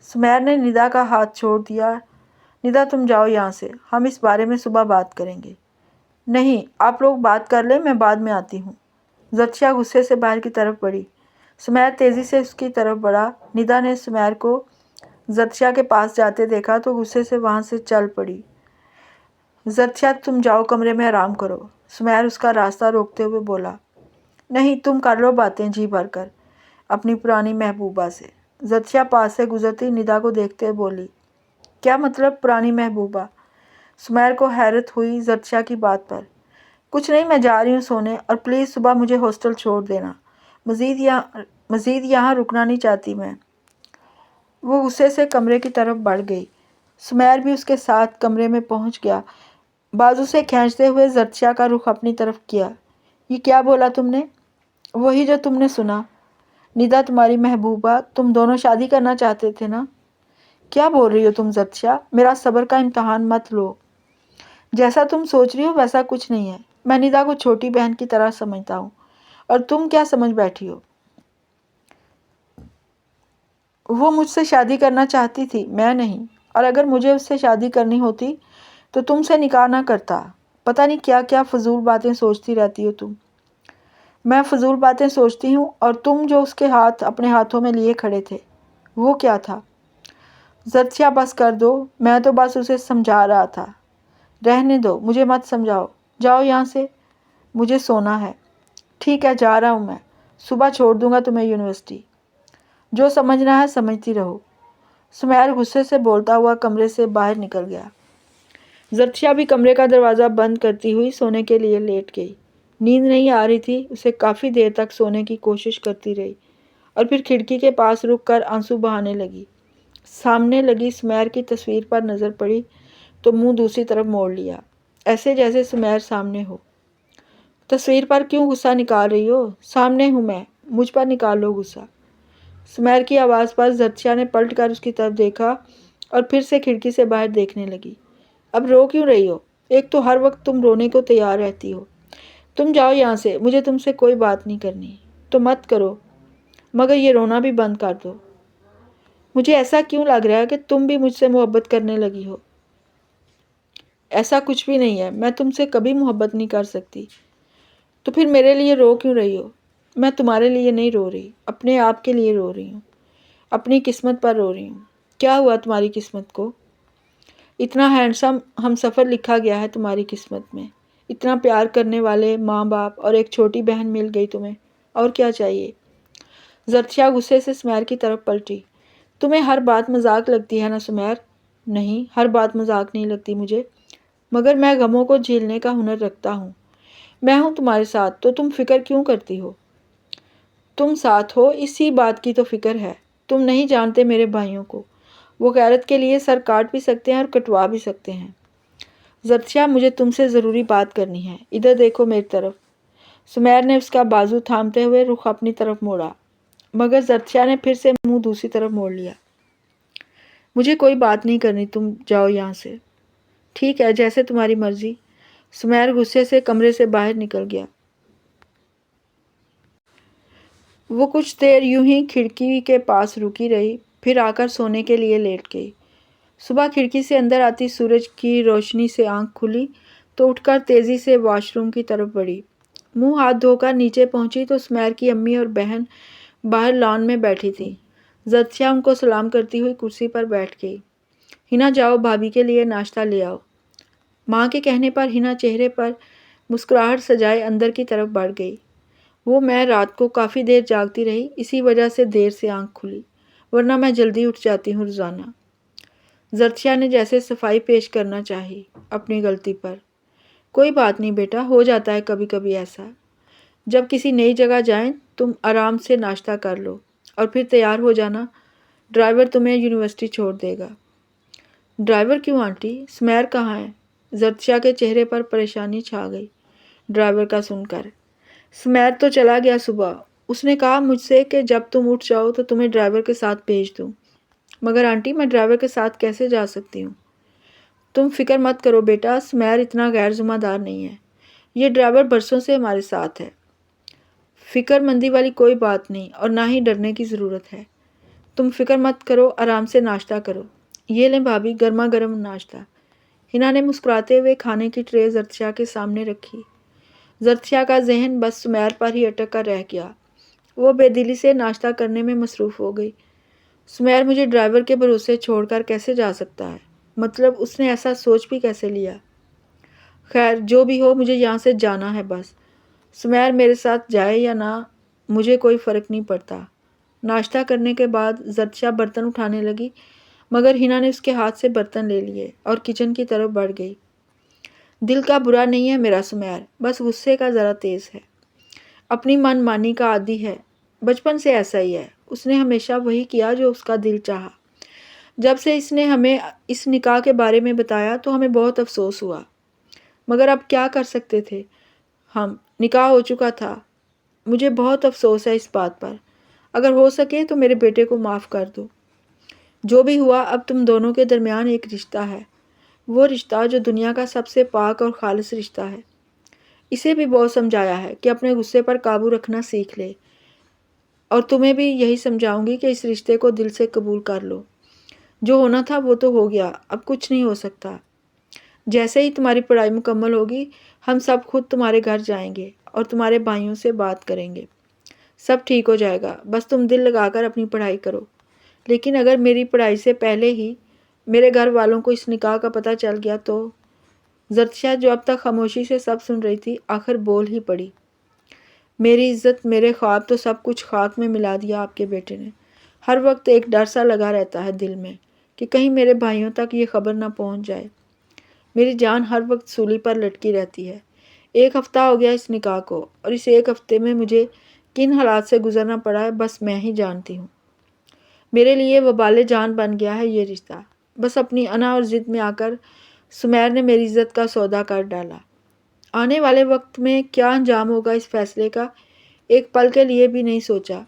सुमेर ने निदा का हाथ छोड़ दिया। निदा तुम जाओ यहाँ से, हम इस बारे में सुबह बात करेंगे। नहीं, आप लोग बात कर लें, मैं बाद में आती हूँ। जर्तिशा गुस्से से बाहर की तरफ बढ़ी। सुमेर तेज़ी से उसकी तरफ बढ़ा। निदा ने सुमेर को जर्तिशा के पास जाते देखा तो गुस्से से वहाँ से चल पड़ी। जर्तिशा तुम जाओ कमरे में आराम करो, सुमेर उसका रास्ता रोकते हुए बोला। नहीं, तुम कर लो बातें जी भर कर अपनी पुरानी महबूबा से। जर्तिशा पास से गुजरती निदा को देखते बोली। क्या मतलब पुरानी महबूबा? सुमेर को हैरत हुई जर्तिशा की बात पर। कुछ नहीं, मैं जा रही हूँ सोने, और प्लीज़ सुबह मुझे हॉस्टल छोड़ देना। मज़ीद यहाँ रुकना नहीं चाहती मैं। वो गुस्से से कमरे की तरफ बढ़ गई। सुमेर भी उसके साथ कमरे में पहुँच गया। बाजू से खींचते हुए जर्तिशा का रुख अपनी तरफ किया। ये क्या बोला तुमने? वही जो तुमने सुना। निदा तुम्हारी महबूबा, तुम दोनों शादी करना चाहते थे ना? क्या बोल रही हो तुम जर्तिशा? मेरा सब्र का इम्तहान मत लो। जैसा तुम सोच रही हो वैसा कुछ नहीं है। मैं निदा को छोटी बहन की तरह समझता हूँ, और तुम क्या समझ बैठी हो? वो मुझसे शादी करना चाहती थी, मैं नहीं। और अगर मुझे उससे शादी करनी होती तो तुमसे निकाह ना करता। पता नहीं क्या क्या फजूल बातें सोचती रहती हो तुम। मैं फजूल बातें सोचती हूँ, और तुम जो उसके हाथ अपने हाथों में लिए खड़े थे, वो क्या था? जर्तिशा बस कर दो, मैं तो बस उसे समझा रहा था। रहने दो, मुझे मत समझाओ। जाओ यहाँ से, मुझे सोना है। ठीक है, जा रहा हूँ मैं। सुबह छोड़ दूंगा तुम्हें यूनिवर्सिटी। जो समझना है समझती रहो। सुमेर गुस्से से बोलता हुआ कमरे से बाहर निकल गया। जर्तिशा भी कमरे का दरवाज़ा बंद करती हुई सोने के लिए लेट गई। नींद नहीं आ रही थी। उसे काफ़ी देर तक सोने की कोशिश करती रही और फिर खिड़की के पास रुककर आंसू बहाने लगी। सामने लगी सुमेर की तस्वीर पर नज़र पड़ी तो मुंह दूसरी तरफ मोड़ लिया, ऐसे जैसे सुमेर सामने हो। तस्वीर पर क्यों गुस्सा निकाल रही हो? सामने हूँ मैं, मुझ पर निकाल लो गुस्सा। सुमेर की आवाज़ पर जर्तिशा ने पलट कर उसकी तरफ देखा और फिर से खिड़की से बाहर देखने लगी। अब रो क्यों रही हो? एक तो हर वक्त तुम रोने को तैयार रहती हो। तुम जाओ यहाँ से, मुझे तुमसे कोई बात नहीं करनी। तो मत करो, मगर ये रोना भी बंद कर दो। मुझे ऐसा क्यों लग रहा है कि तुम भी मुझसे मोहब्बत करने लगी हो? ऐसा कुछ भी नहीं है, मैं तुमसे कभी मोहब्बत नहीं कर सकती। तो फिर मेरे लिए रो क्यों रही हो? मैं तुम्हारे लिए नहीं रो रही, अपने आप के लिए रो रही हूँ। अपनी किस्मत पर रो रही हूँ। क्या हुआ तुम्हारी किस्मत को? इतना हैंडसम हम सफ़र लिखा गया है तुम्हारी किस्मत में। इतना प्यार करने वाले माँ बाप और एक छोटी बहन मिल गई तुम्हें। और क्या चाहिए? जर्तिशा गुस्से से सुमेर की तरफ पलटी। तुम्हें हर बात मजाक लगती है ना सुमेर? नहीं, हर बात मजाक नहीं लगती मुझे, मगर मैं गमों को झेलने का हुनर रखता हूँ। मैं हूँ तुम्हारे साथ, तो तुम फिक्र क्यों करती हो? तुम साथ हो इसी बात की तो फिक्र है। तुम नहीं जानते मेरे भाइयों को। वो गैरत के लिए सर काट भी सकते हैं और कटवा भी सकते हैं। जर्तिशा, मुझे तुमसे ज़रूरी बात करनी है। इधर देखो मेरी तरफ। सुमेर ने उसका बाजू थामते हुए रुख अपनी तरफ मोड़ा, मगर जर्तिशा ने फिर से मुंह दूसरी तरफ मोड़ लिया। मुझे कोई बात नहीं करनी, तुम जाओ यहाँ से। ठीक है, जैसे तुम्हारी मर्जी। सुमेर गुस्से से कमरे से बाहर निकल गया। वो कुछ देर यूं ही खिड़की के पास रुकी रही, फिर आकर सोने के लिए लेट गई। صبح کھڑکی سے اندر آتی سورج کی روشنی سے آنکھ کھلی تو اٹھ کر تیزی سے واش روم کی طرف بڑھی۔ منہ ہاتھ دھو کر نیچے پہنچی تو سمیر کی امی اور بہن باہر لان میں بیٹھی تھی۔ زرتشا ان کو سلام کرتی ہوئی کرسی پر بیٹھ گئی۔ ہنا جاؤ بھابھی کے لیے ناشتہ لے آؤ۔ ماں کے کہنے پر ہنا چہرے پر مسکراہٹ سجائے اندر کی طرف بڑھ گئی۔ وہ میں رات کو کافی دیر جاگتی رہی، اسی وجہ سے دیر سے آنکھ کھلی، ورنہ میں جلدی اٹھ جاتی ہوں روزانہ۔ زرتشا نے جیسے صفائی پیش کرنا چاہی اپنی غلطی پر۔ کوئی بات نہیں بیٹا، ہو جاتا ہے کبھی کبھی ایسا۔ جب کسی نئی جگہ جائیں تم آرام سے ناشتہ کر لو اور پھر تیار ہو جانا، ڈرائیور تمہیں یونیورسٹی چھوڑ دے گا۔ ڈرائیور کیوں آنٹی؟ سمیر کہاں ہے؟ زرتشا کے چہرے پر پریشانی چھا گئی ڈرائیور کا سن کر۔ سمیر تو چلا گیا صبح، اس نے کہا مجھ سے کہ جب تم اٹھ جاؤ تو تمہیں ڈرائیور کے ساتھ بھیج دوں۔ مگر آنٹی میں ڈرائیور کے ساتھ کیسے جا سکتی ہوں؟ تم فکر مت کرو بیٹا، سمیر اتنا غیر ذمہ دار نہیں ہے، یہ ڈرائیور برسوں سے ہمارے ساتھ ہے۔ فکر مندی والی کوئی بات نہیں اور نہ ہی ڈرنے کی ضرورت ہے۔ تم فکر مت کرو، آرام سے ناشتہ کرو۔ یہ لیں بھابھی گرما گرم ناشتہ۔ ہنا نے مسکراتے ہوئے کھانے کی ٹرے زرتشا کے سامنے رکھی۔ زرتشا کا ذہن بس سمیر پر ہی اٹک کر رہ گیا۔ وہ بے دلی سے ناشتہ کرنے میں مصروف ہو گئی۔ سمیر مجھے ڈرائیور کے بھروسے چھوڑ کر کیسے جا سکتا ہے؟ مطلب اس نے ایسا سوچ بھی کیسے لیا؟ خیر جو بھی ہو، مجھے یہاں سے جانا ہے بس۔ سمیر میرے ساتھ جائے یا نہ مجھے کوئی فرق نہیں پڑتا۔ ناشتہ کرنے کے بعد زرتشا برتن اٹھانے لگی، مگر ہنا نے اس کے ہاتھ سے برتن لے لیے اور کچن کی طرف بڑھ گئی۔ دل کا برا نہیں ہے میرا سمیر، بس غصے کا ذرا تیز ہے، اپنی من مانی کا عادی ہے، بچپن سے ایسا ہی ہے۔ اس نے ہمیشہ وہی کیا جو اس کا دل چاہا۔ جب سے اس نے ہمیں اس نکاح کے بارے میں بتایا تو ہمیں بہت افسوس ہوا، مگر اب کیا کر سکتے تھے ہم، نکاح ہو چکا تھا۔ مجھے بہت افسوس ہے اس بات پر، اگر ہو سکے تو میرے بیٹے کو معاف کر دو۔ جو بھی ہوا اب تم دونوں کے درمیان ایک رشتہ ہے، وہ رشتہ جو دنیا کا سب سے پاک اور خالص رشتہ ہے۔ اسے بھی بہت سمجھایا ہے کہ اپنے غصے پر قابو رکھنا سیکھ لے، اور تمہیں بھی یہی سمجھاؤں گی کہ اس رشتے کو دل سے قبول کر لو۔ جو ہونا تھا وہ تو ہو گیا، اب کچھ نہیں ہو سکتا۔ جیسے ہی تمہاری پڑھائی مکمل ہوگی ہم سب خود تمہارے گھر جائیں گے اور تمہارے بھائیوں سے بات کریں گے، سب ٹھیک ہو جائے گا، بس تم دل لگا کر اپنی پڑھائی کرو۔ لیکن اگر میری پڑھائی سے پہلے ہی میرے گھر والوں کو اس نکاح کا پتہ چل گیا تو… زرتشا جو اب تک خاموشی سے سب سن رہی تھی آخر بول ہی پڑی۔ میری عزت، میرے خواب، تو سب کچھ خاک میں ملا دیا آپ کے بیٹے نے۔ ہر وقت ایک ڈر سا لگا رہتا ہے دل میں کہ کہیں میرے بھائیوں تک یہ خبر نہ پہنچ جائے۔ میری جان ہر وقت سولی پر لٹکی رہتی ہے۔ 1 ہفتہ ہو گیا اس نکاح کو، اور اس 1 ہفتے میں مجھے کن حالات سے گزرنا پڑا ہے بس میں ہی جانتی ہوں۔ میرے لیے وبال جان بن گیا ہے یہ رشتہ۔ بس اپنی انا اور ضد میں آ کر سمیر نے میری عزت کا سودا کر ڈالا۔ آنے والے وقت میں کیا انجام ہوگا اس فیصلے کا ایک پل کے لیے بھی نہیں سوچا۔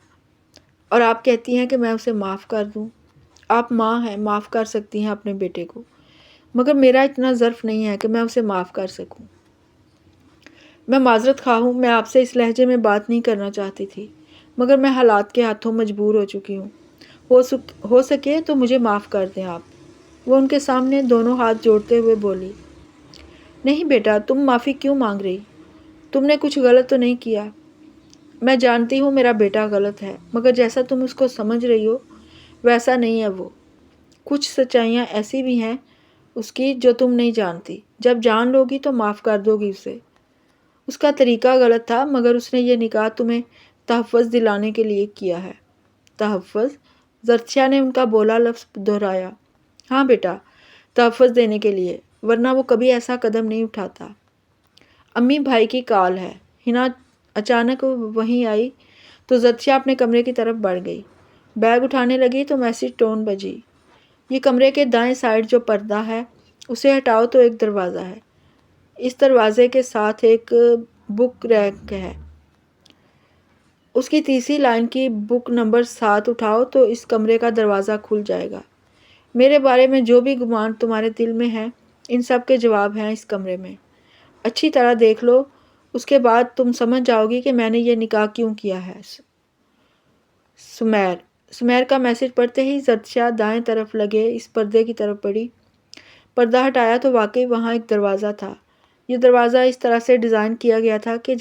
اور آپ کہتی ہیں کہ میں اسے معاف کر دوں؟ آپ ماں ہیں، معاف کر سکتی ہیں اپنے بیٹے کو، مگر میرا اتنا ظرف نہیں ہے کہ میں اسے معاف کر سکوں۔ میں معذرت خواہ ہوں، میں آپ سے اس لہجے میں بات نہیں کرنا چاہتی تھی، مگر میں حالات کے ہاتھوں مجبور ہو چکی ہوں۔ ہو سکے تو مجھے معاف کر دیں آپ۔ وہ ان کے سامنے دونوں ہاتھ جوڑتے ہوئے بولی۔ نہیں بیٹا، تم معافی کیوں مانگ رہی؟ تم نے کچھ غلط تو نہیں کیا۔ میں جانتی ہوں میرا بیٹا غلط ہے، مگر جیسا تم اس کو سمجھ رہی ہو ویسا نہیں ہے وہ۔ کچھ سچائیاں ایسی بھی ہیں اس کی جو تم نہیں جانتی، جب جان لو گی تو معاف کر دو گی اسے۔ اس کا طریقہ غلط تھا، مگر اس نے یہ نکاح تمہیں تحفظ دلانے کے لیے کیا ہے۔ تحفظ؟ زرتشا نے ان کا بولا لفظ دہرایا۔ ہاں بیٹا، تحفظ دینے کے لیے، ورنہ وہ کبھی ایسا قدم نہیں اٹھاتا۔ امی بھائی کی کال ہے۔ ہنا اچانک وہیں آئی تو زرتشا اپنے کمرے کی طرف بڑھ گئی۔ بیگ اٹھانے لگی تو میسج ٹون بجی۔ یہ کمرے کے دائیں سائڈ جو پردہ ہے اسے ہٹاؤ تو ایک دروازہ ہے، اس دروازے کے ساتھ ایک بک ریک ہے، اس کی تیسری لائن کی بک نمبر 7 اٹھاؤ تو اس کمرے کا دروازہ کھل جائے گا۔ میرے بارے میں جو بھی گمان تمہارے دل میں ہے ان سب کے جواب ہیں اس کمرے میں۔ اچھی طرح دیکھ لو، اس کے بعد تم سمجھ جاؤ گی کہ میں نے یہ نکاح کیوں کیا ہے۔ سمیر سمیر کا میسج پڑھتے ہی زرتشا دائیں طرف لگے اس پردے کی طرف بڑھی۔ پردہ ہٹایا تو واقعی وہاں ایک دروازہ تھا۔ یہ دروازہ اس طرح سے ڈیزائن کیا گیا تھا کہ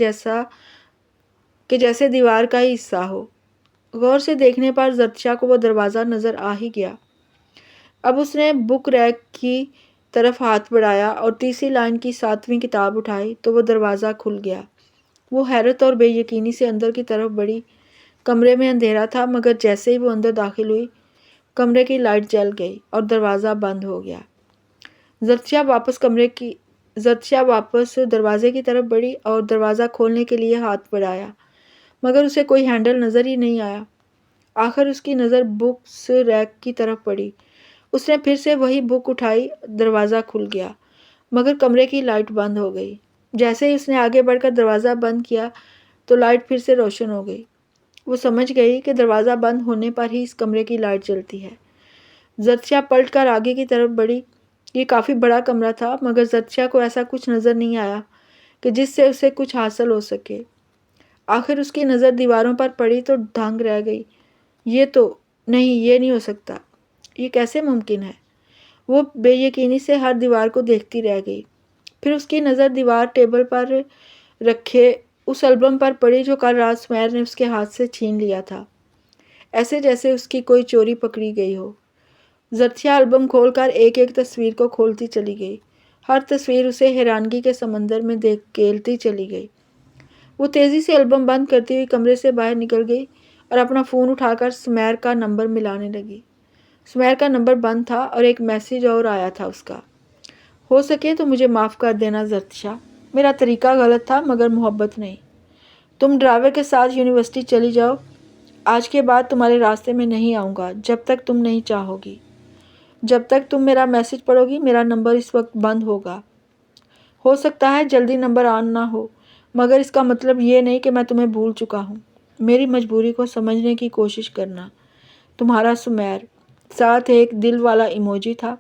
جیسے دیوار کا ہی حصہ ہو۔ غور سے دیکھنے پر زرتشا کو وہ دروازہ نظر آ ہی گیا۔ اب اس نے بک ریک کی طرف ہاتھ بڑھایا اور تیسری لائن کی 7ویں کتاب اٹھائی تو وہ دروازہ کھل گیا۔ وہ حیرت اور بے یقینی سے اندر کی طرف بڑھی۔ کمرے میں اندھیرا تھا مگر جیسے ہی وہ اندر داخل ہوئی کمرے کی لائٹ جل گئی اور دروازہ بند ہو گیا۔ زرتشا واپس دروازے کی طرف بڑھی اور دروازہ کھولنے کے لیے ہاتھ بڑھایا مگر اسے کوئی ہینڈل نظر ہی نہیں آیا۔ آخر اس کی نظر بکس ریک کی طرف پڑی۔ اس نے پھر سے وہی بک اٹھائی، دروازہ کھل گیا مگر کمرے کی لائٹ بند ہو گئی۔ جیسے ہی اس نے آگے بڑھ کر دروازہ بند کیا تو لائٹ پھر سے روشن ہو گئی۔ وہ سمجھ گئی کہ دروازہ بند ہونے پر ہی اس کمرے کی لائٹ جلتی ہے۔ زرتشا پلٹ کر آگے کی طرف بڑھی۔ یہ کافی بڑا کمرہ تھا مگر زرتشا کو ایسا کچھ نظر نہیں آیا کہ جس سے اسے کچھ حاصل ہو سکے۔ آخر اس کی نظر دیواروں پر پڑی تو دنگ رہ گئی۔ یہ نہیں ہو سکتا، یہ کیسے ممکن ہے؟ وہ بے یقینی سے ہر دیوار کو دیکھتی رہ گئی۔ پھر اس کی نظر دیوار ٹیبل پر رکھے اس البم پر پڑی جو کل رات سمیر نے اس کے ہاتھ سے چھین لیا تھا، ایسے جیسے اس کی کوئی چوری پکڑی گئی ہو۔ زرتشا البم کھول کر ایک ایک تصویر کو کھولتی چلی گئی۔ ہر تصویر اسے حیرانگی کے سمندر میں دھکیلتی چلی گئی۔ وہ تیزی سے البم بند کرتی ہوئی کمرے سے باہر نکل گئی اور اپنا فون اٹھا کر سمیر کا نمبر ملانے لگی۔ سمیر کا نمبر بند تھا اور ایک میسج اور آیا تھا اس کا: ہو سکے تو مجھے معاف کر دینا زرتشا، میرا طریقہ غلط تھا مگر محبت نہیں۔ تم ڈرائیور کے ساتھ یونیورسٹی چلی جاؤ، آج کے بعد تمہارے راستے میں نہیں آؤں گا جب تک تم نہیں چاہو گی۔ جب تک تم میرا میسج پڑھو گی میرا نمبر اس وقت بند ہوگا۔ ہو سکتا ہے جلدی نمبر آن نہ ہو مگر اس کا مطلب یہ نہیں کہ میں تمہیں بھول چکا ہوں۔ میری مجبوری کو سمجھنے کی کوشش کرنا، تمہارا سمیر۔ ساتھ ایک دل والا ایموجی تھا۔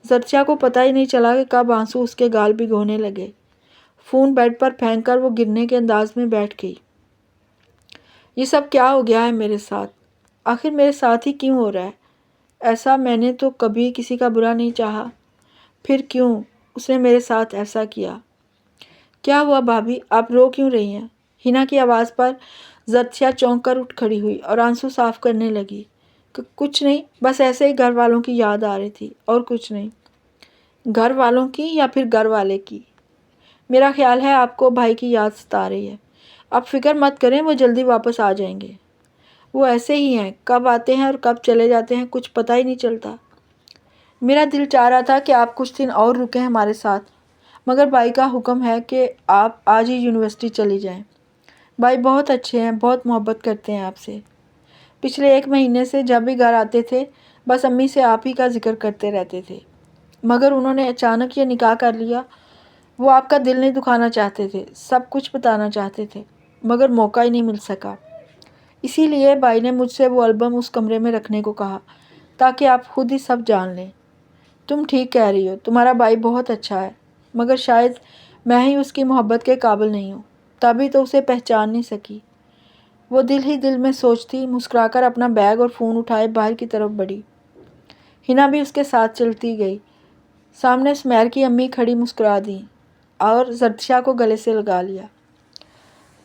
زرتشا کو پتہ ہی نہیں چلا کہ کب آنسو اس کے گال بھگونے لگے۔ فون بیڈ پر پھینک کر وہ گرنے کے انداز میں بیٹھ گئی۔ یہ سب کیا ہو گیا ہے میرے ساتھ؟ آخر میرے ساتھ ہی کیوں ہو رہا ہے ایسا؟ میں نے تو کبھی کسی کا برا نہیں چاہا، پھر کیوں اس نے میرے ساتھ ایسا کیا؟ کیا ہوا بھابھی، آپ رو کیوں رہی ہیں؟ ہنا کی آواز پر زرتشا چونک کر اٹھ کھڑی ہوئی اور آنسو صاف کرنے لگی۔ کچھ نہیں، بس ایسے ہی گھر والوں کی یاد آ رہی تھی اور کچھ نہیں۔ گھر والوں کی یا پھر گھر والے کی؟ میرا خیال ہے آپ کو بھائی کی یاد ستا رہی ہے۔ آپ فکر مت کریں، وہ جلدی واپس آ جائیں گے۔ وہ ایسے ہی ہیں، کب آتے ہیں اور کب چلے جاتے ہیں کچھ پتہ ہی نہیں چلتا۔ میرا دل چاہ رہا تھا کہ آپ کچھ دن اور رکیں ہمارے ساتھ مگر بھائی کا حکم ہے کہ آپ آج ہی یونیورسٹی چلی جائیں۔ بھائی بہت اچھے ہیں، بہت محبت کرتے ہیں آپ سے۔ پچھلے 1 مہینے سے جب بھی گھر آتے تھے بس امی سے آپ ہی کا ذکر کرتے رہتے تھے مگر انہوں نے اچانک یہ نکاح کر لیا۔ وہ آپ کا دل نہیں دکھانا چاہتے تھے، سب کچھ بتانا چاہتے تھے مگر موقع ہی نہیں مل سکا۔ اسی لیے بھائی نے مجھ سے وہ البم اس کمرے میں رکھنے کو کہا تاکہ آپ خود ہی سب جان لیں۔ تم ٹھیک کہہ رہی ہو، تمہارا بھائی بہت اچھا ہے مگر شاید میں ہی اس کی محبت کے قابل نہیں ہوں، تبھی تو اسے پہچان نہیں سکی۔ وہ دل ہی دل میں سوچتی مسکرا کر اپنا بیگ اور فون اٹھائے باہر کی طرف بڑھی۔ ہنا بھی اس کے ساتھ چلتی گئی۔ سامنے سمیر کی امی کھڑی مسکرا دیں اور زرتشا کو گلے سے لگا لیا۔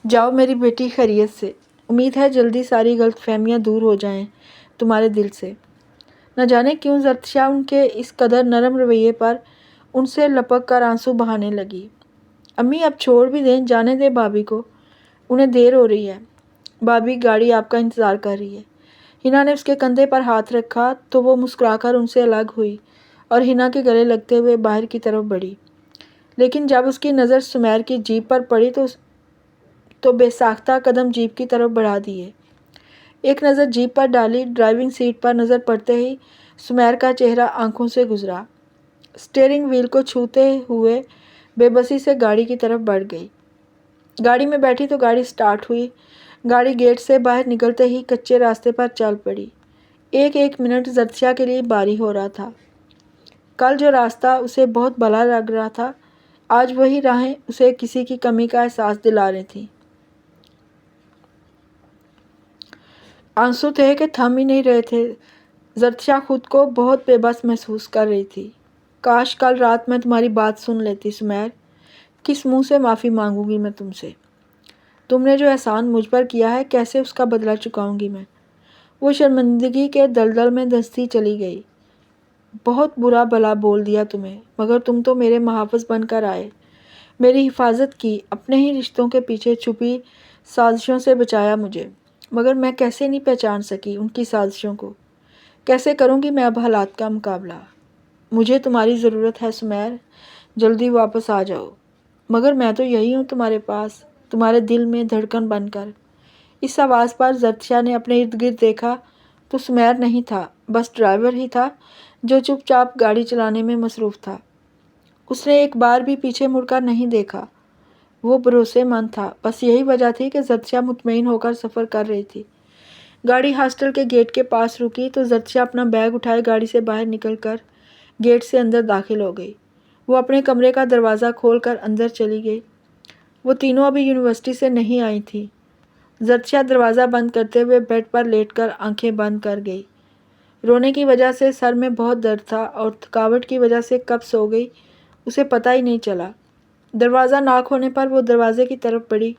جاؤ میری بیٹی، خیریت سے؟ امید ہے جلدی ساری غلط فہمیاں دور ہو جائیں تمہارے دل سے۔ نہ جانے کیوں زرتشا ان کے اس قدر نرم رویے پر ان سے لپک کر آنسو بہانے لگی۔ امی اب چھوڑ بھی دیں، جانے دیں بھابھی کو، انہیں دیر ہو رہی ہے۔ بھابھی گاڑی آپ کا انتظار کر رہی ہے۔ ہنا نے اس کے کندھے پر ہاتھ رکھا تو وہ مسکرا کر ان سے الگ ہوئی اور ہنا کے گلے لگتے ہوئے باہر کی طرف بڑھی۔ لیکن جب اس کی نظر سمیر کی جیپ پر پڑی تو بے ساختہ قدم جیپ کی طرف بڑھا دیے۔ ایک نظر جیپ پر ڈالی، ڈرائیونگ سیٹ پر نظر پڑتے ہی سمیر کا چہرہ آنکھوں سے گزرا۔ اسٹیئرنگ وہیل کو چھوتے ہوئے بے بسی سے گاڑی کی طرف بڑھ گئی۔ گاڑی میں بیٹھی تو گاڑی سٹارٹ ہوئی۔ گاڑی گیٹ سے باہر نکلتے ہی کچے راستے پر چل پڑی۔ ایک ایک منٹ زرتشا کے لیے باری ہو رہا تھا۔ کل جو راستہ اسے بہت بھلا لگ رہا تھا آج وہی راہیں اسے کسی کی کمی کا احساس دلا رہی تھیں۔ आंसू थे कि थम ही नहीं रहे थे। ज़र्तिशा खुद को बहुत बेबस महसूस कर रही थी। काश कल रात मैं तुम्हारी बात सुन लेती सुमैर। किस मुंह से माफ़ी मांगूंगी मैं तुमसे? तुमने जो एहसान मुझ पर किया है कैसे उसका बदला चुकाऊंगी मैं? वो शर्मिंदगी के दलदल में धंसती चली गई। बहुत बुरा भला बोल दिया तुम्हें, मगर तुम तो मेरे मुहाफ़िज़ बनकर आए, मेरी हिफाजत की, अपने ही रिश्तों के पीछे छुपी साजिशों से बचाया मुझे। मगर मैं कैसे नहीं पहचान सकी उनकी साजिशों को? कैसे करूँगी मैं अब हालात का मुकाबला? मुझे तुम्हारी ज़रूरत है सुमैर, जल्दी वापस आ जाओ। मगर मैं तो यही हूँ तुम्हारे पास, तुम्हारे दिल में धड़कन बनकर। इस आवाज़ पर ज़र्तिशा ने अपने इर्द गिर्द देखा तो सुमैर नहीं था, बस ड्राइवर ही था जो चुपचाप गाड़ी चलाने में मसरूफ़ था। उसने एक बार भी पीछे मुड़कर नहीं देखा। वो भरोसेमंद था, बस यही वजह थी कि ज़र्तिशा मुतमईन होकर सफ़र कर रही थी। गाड़ी हॉस्टल के गेट के पास रुकी तो ज़र्तिशा अपना बैग उठाए गाड़ी से बाहर निकलकर गेट से अंदर दाखिल हो गई। वो अपने कमरे का दरवाज़ा खोलकर अंदर चली गई। वो तीनों अभी यूनिवर्सिटी से नहीं आई थी। ज़र्तिशा दरवाज़ा बंद करते हुए बेड पर लेटकर आंखें बंद कर गई। रोने की वजह से सर में बहुत दर्द था और थकावट की वजह से कब सो गई उसे पता ही नहीं चला। दरवाज़ा नॉक होने पर वो दरवाजे की तरफ बढ़ी।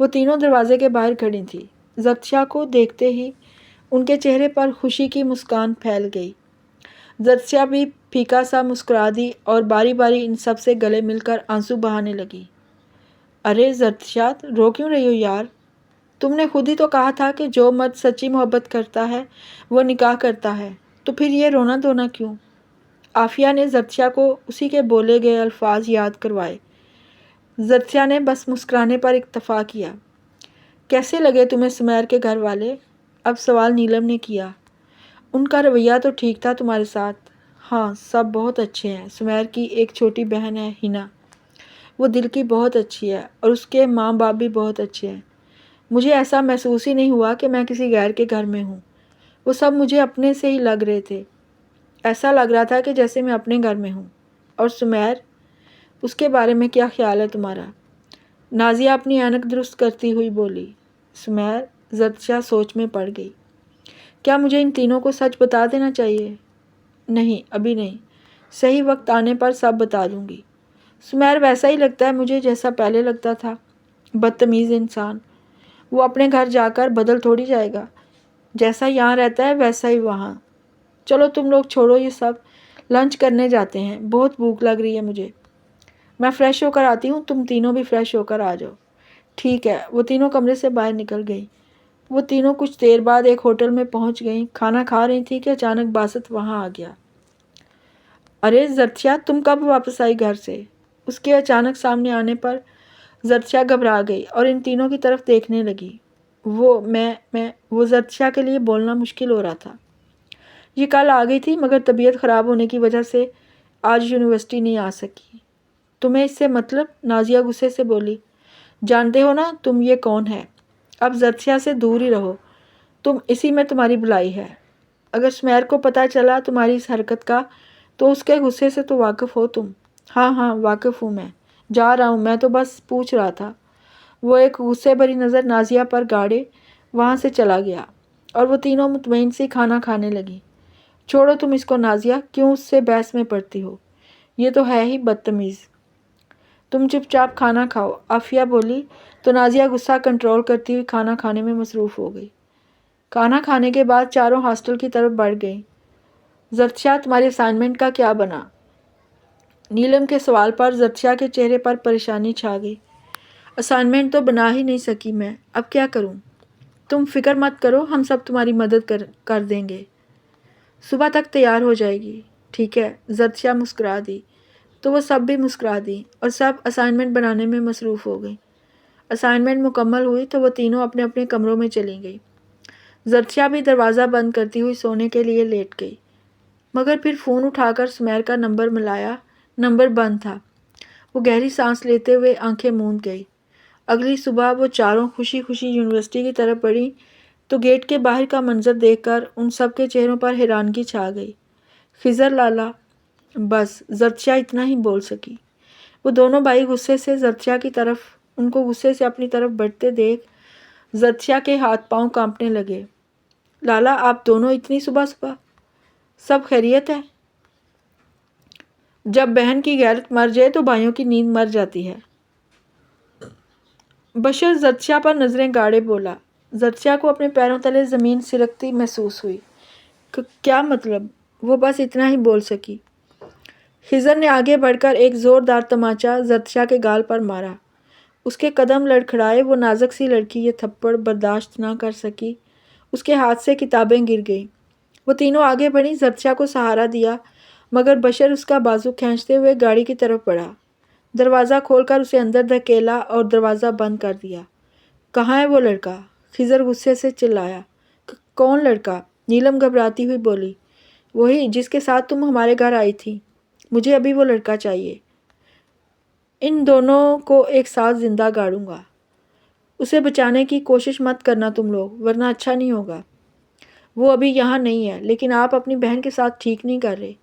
वो तीनों दरवाजे के बाहर खड़ी थी। ज़र्तिशा को देखते ही उनके चेहरे पर खुशी की मुस्कान फैल गई। ज़र्तिशा भी फीका सा मुस्कुरा दी और बारी बारी इन सब से गले मिलकर आंसू बहाने लगी। अरे ज़र्तिशा, रो क्यों रही हो यार? तुमने खुद ही तो कहा था कि जो मर्द सच्ची मोहब्बत करता है वो निकाह करता है, तो फिर ये रोना धोना क्यों? आफिया ने ज़र्तिशा को उसी के बोले गए अल्फाज याद करवाए। ज़र्तिशा ने बस मुस्कुराने पर इक्तफा किया। कैसे लगे तुम्हें सुमैर के घर वाले? अब सवाल नीलम ने किया। उनका रवैया तो ठीक था तुम्हारे साथ। हाँ, सब बहुत अच्छे हैं। सुमैर की एक छोटी बहन है हिना, वो दिल की बहुत अच्छी है और उसके माँ बाप भी बहुत अच्छे हैं। मुझे ऐसा महसूस ही नहीं हुआ कि मैं किसी गैर के घर में हूँ। वो सब मुझे अपने से ही लग रहे थे। ऐसा लग रहा था कि जैसे मैं अपने घर में हूँ। और सुमैर, उसके बारे में क्या ख्याल है तुम्हारा? नाजिया अपनी ऐनक दुरुस्त करती हुई बोली। सुमैर, ज़र्तिशा सोच में पड़ गई। क्या मुझे इन तीनों को सच बता देना चाहिए? नहीं, अभी नहीं, सही वक्त आने पर सब बता दूंगी। सुमैर, वैसा ही लगता है मुझे जैसा पहले लगता था। बदतमीज़ इंसान। वो अपने घर जाकर बदल थोड़ी जाएगा। जैसा यहाँ रहता है वैसा ही वहाँ। चलो तुम लोग छोड़ो ये सब, लंच करने जाते हैं, बहुत भूख लग रही है मुझे। मैं फ़्रेश होकर आती हूँ, तुम तीनों भी फ़्रेश होकर आ जाओ। ठीक है। वो तीनों कमरे से बाहर निकल गई। वो तीनों कुछ देर बाद एक होटल में पहुँच गईं। खाना खा रही थी कि अचानक बासत वहाँ आ गया। अरे ज़र्तिशा, तुम कब वापस आई घर से? उसके अचानक सामने आने पर ज़र्तिशा घबरा गई और इन तीनों की तरफ देखने लगी। वो ज़र्तिशा के लिए बोलना मुश्किल हो रहा था। ये कल आ गई थी मगर तबीयत ख़राब होने की वजह से आज यूनिवर्सिटी नहीं आ सकी। तुम्हें इससे मतलब? नाजिया गुस्से से बोली। जानते हो ना तुम ये कौन है? अब ज़र्तिशा से दूर ही रहो। तुम इसी में तुम्हारी भलाई है। अगर सुमैर को पता चला तुम्हारी इस हरकत का तो उसके गुस्से से तो वाकिफ़ हो तुम। हाँ हाँ, वाकिफ़ हूँ मैं। जा रहा हूँ, मैं तो बस पूछ रहा था। वो एक गुस्से भरी नज़र नाजिया पर गाड़े वहाँ से चला गया और वो तीनों मुतमईन सी खाना खाने लगी। छोड़ो तुम इसको नाजिया, क्यों उससे बहस में पड़ती हो? ये तो है ही बदतमीज़। तुम चुपचाप खाना खाओ, आफिया बोली तो नाजिया गुस्सा कंट्रोल करती हुई खाना खाने में मसरूफ़ हो गई। खाना खाने के बाद चारों हॉस्टल की तरफ बढ़ गई। ज़र्तिशा, तुम्हारे असाइनमेंट का क्या बना? नीलम के सवाल पर ज़र्तिशा के चेहरे पर परेशानी छा गई। असाइनमेंट तो बना ही नहीं सकी मैं, अब क्या करूं? तुम फिक्र मत करो, हम सब तुम्हारी मदद कर देंगे। सुबह तक तैयार हो जाएगी। ठीक है। ज़र्तिशा मुस्कुरा दी तो वो सब भी मुस्कुरा दी और सब असाइनमेंट बनाने में मसरूफ़ हो गई। असाइनमेंट मुकम्मल हुई तो वो तीनों अपने अपने कमरों में चली गई। ज़र्तिशा भी दरवाज़ा बंद करती हुई सोने के लिए लेट गई, मगर फिर फ़ोन उठाकर सुमैर का नंबर मिलाया। नंबर बंद था। वो गहरी सांस लेते हुए आंखें मूंद गई। अगली सुबह वो चारों खुशी खुशी यूनिवर्सिटी की तरफ बढ़ी तो गेट के बाहर का मंजर देखकर उन सब के चेहरों पर हैरानगी छा गई। खिज़र लाला, बस ज़र्तिशा इतना ही बोल सकी। वो दोनों भाई गुस्से से ज़र्तिशा की तरफ उनको गुस्से से अपनी तरफ बढ़ते देख ज़र्तिशा के हाथ पांव कांपने लगे। लाला, आप दोनों इतनी सुबह सुबह? सब खैरियत है? जब बहन की गैरत मर जाए तो भाइयों की नींद मर जाती है। बशर जर्त्शा पर नजरें गाड़े बोला। जर्त्शा को अपने पैरों तले जमीन सिरकती महसूस हुई। क्या मतलब? वो बस इतना ही बोल सकी। खिजर ने आगे बढ़कर एक जोरदार तमाचा जर्त्शा के गाल पर मारा। उसके कदम लड़खड़ाए। वो नाजुक सी लड़की ये थप्पड़ बर्दाश्त ना कर सकी। उसके हाथ से किताबें गिर गईं। वो तीनों आगे बढ़ी, जर्त्शा को सहारा दिया, मगर बशर उसका बाजू खींचते हुए गाड़ी की तरफ बढ़ा। दरवाज़ा खोलकर उसे अंदर धकेला और दरवाज़ा बंद कर दिया। कहाँ है वो लड़का? खिजर गुस्से से चिल्लाया। कौन लड़का? नीलम घबराती हुई बोली। वही जिसके साथ तुम हमारे घर आई थी। मुझे अभी वो लड़का चाहिए। इन दोनों को एक साथ जिंदा गाड़ूंगा। उसे बचाने की कोशिश मत करना तुम लोग, वरना अच्छा नहीं होगा। वो अभी यहाँ नहीं है, लेकिन आप अपनी बहन के साथ ठीक नहीं कर रहे।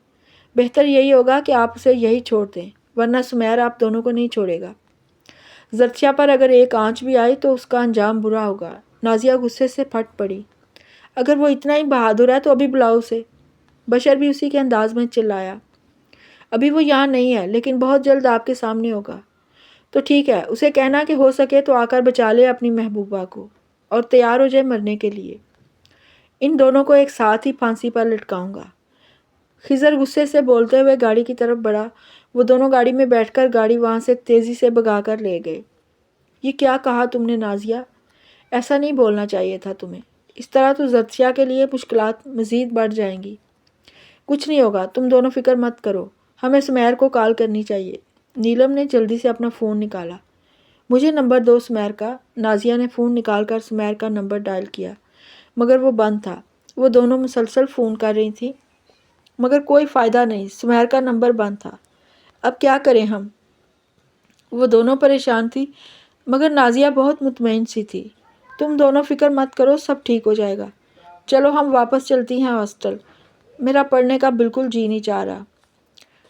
बेहतर यही होगा कि आप उसे यही छोड़ दें, वरना सुमेर आप दोनों को नहीं छोड़ेगा। जर्त्शा पर अगर एक आंच भी आई तो उसका अंजाम बुरा होगा। नाजिया गुस्से से फट पड़ी। अगर वो इतना ही बहादुर है तो अभी बुलाओ उसे। बशर भी उसी के अंदाज में चिल्लाया। अभी वो यहाँ नहीं है, लेकिन बहुत जल्द आपके सामने होगा। तो ठीक है, उसे कहना कि हो सके तो आकर बचा ले अपनी महबूबा को और तैयार हो जाए मरने के लिए। इन दोनों को एक साथ ही फांसी पर लटकाऊंगा। खिजर गुस्से से बोलते हुए गाड़ी की तरफ बढ़ा। वो दोनों गाड़ी में बैठकर गाड़ी वहाँ से तेज़ी से भगा कर ले गए। ये क्या कहा तुमने नाजिया? ऐसा नहीं बोलना चाहिए था तुम्हें। इस तरह तो जर्त्शा के लिए मुश्किलात मज़ीद बढ़ जाएंगी। कुछ नहीं होगा, तुम दोनों फिक्र मत करो। हमें सुमेर को कॉल करनी चाहिए। नीलम ने जल्दी से अपना फ़ोन निकाला। मुझे नंबर दो सुमेर का। नाजिया ने फ़ोन निकाल कर सुमेर का नंबर डायल किया, मगर वो बंद था। वो दोनों मुसलसल फ़ोन कर रही थी, मगर कोई फ़ायदा नहीं। सुमेर का नंबर बंद था। अब क्या करें हम? वो दोनों परेशान थी, मगर नाजिया बहुत मुतमईन सी थी। तुम दोनों फिक्र मत करो, सब ठीक हो जाएगा। चलो हम वापस चलती हैं हॉस्टल। मेरा पढ़ने का बिल्कुल जी नहीं चाह रहा।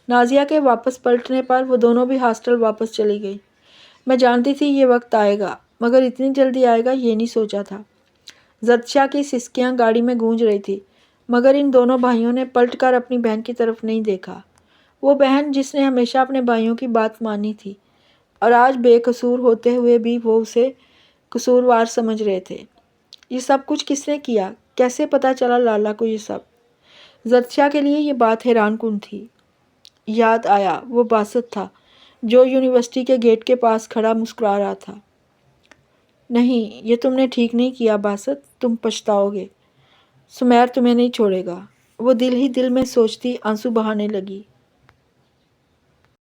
नाजिया के वापस पलटने पर वो दोनों भी हॉस्टल वापस चली गई। मैं जानती थी ये वक्त आएगा, मगर इतनी जल्दी आएगा ये नहीं सोचा था। जर्त्शा की सिसकियाँ गाड़ी में गूंज रही थी, मगर इन दोनों भाइयों ने पलटकर अपनी बहन की तरफ नहीं देखा। वो बहन जिसने हमेशा अपने भाइयों की बात मानी थी, और आज बेकसूर होते हुए भी वो उसे कसूरवार समझ रहे थे। ये सब कुछ किसने किया? कैसे पता चला लाला को ये सब? जर्त्शा के लिए ये बात हैरानकुन थी। याद आया वो बासत था जो यूनिवर्सिटी के गेट के पास खड़ा मुस्कुरा रहा था। नहीं, ये तुमने ठीक नहीं किया बासत, तुम पछताओगे। सुमेर तुम्हें नहीं छोड़ेगा। वो दिल ही दिल में सोचती आंसू बहाने लगी।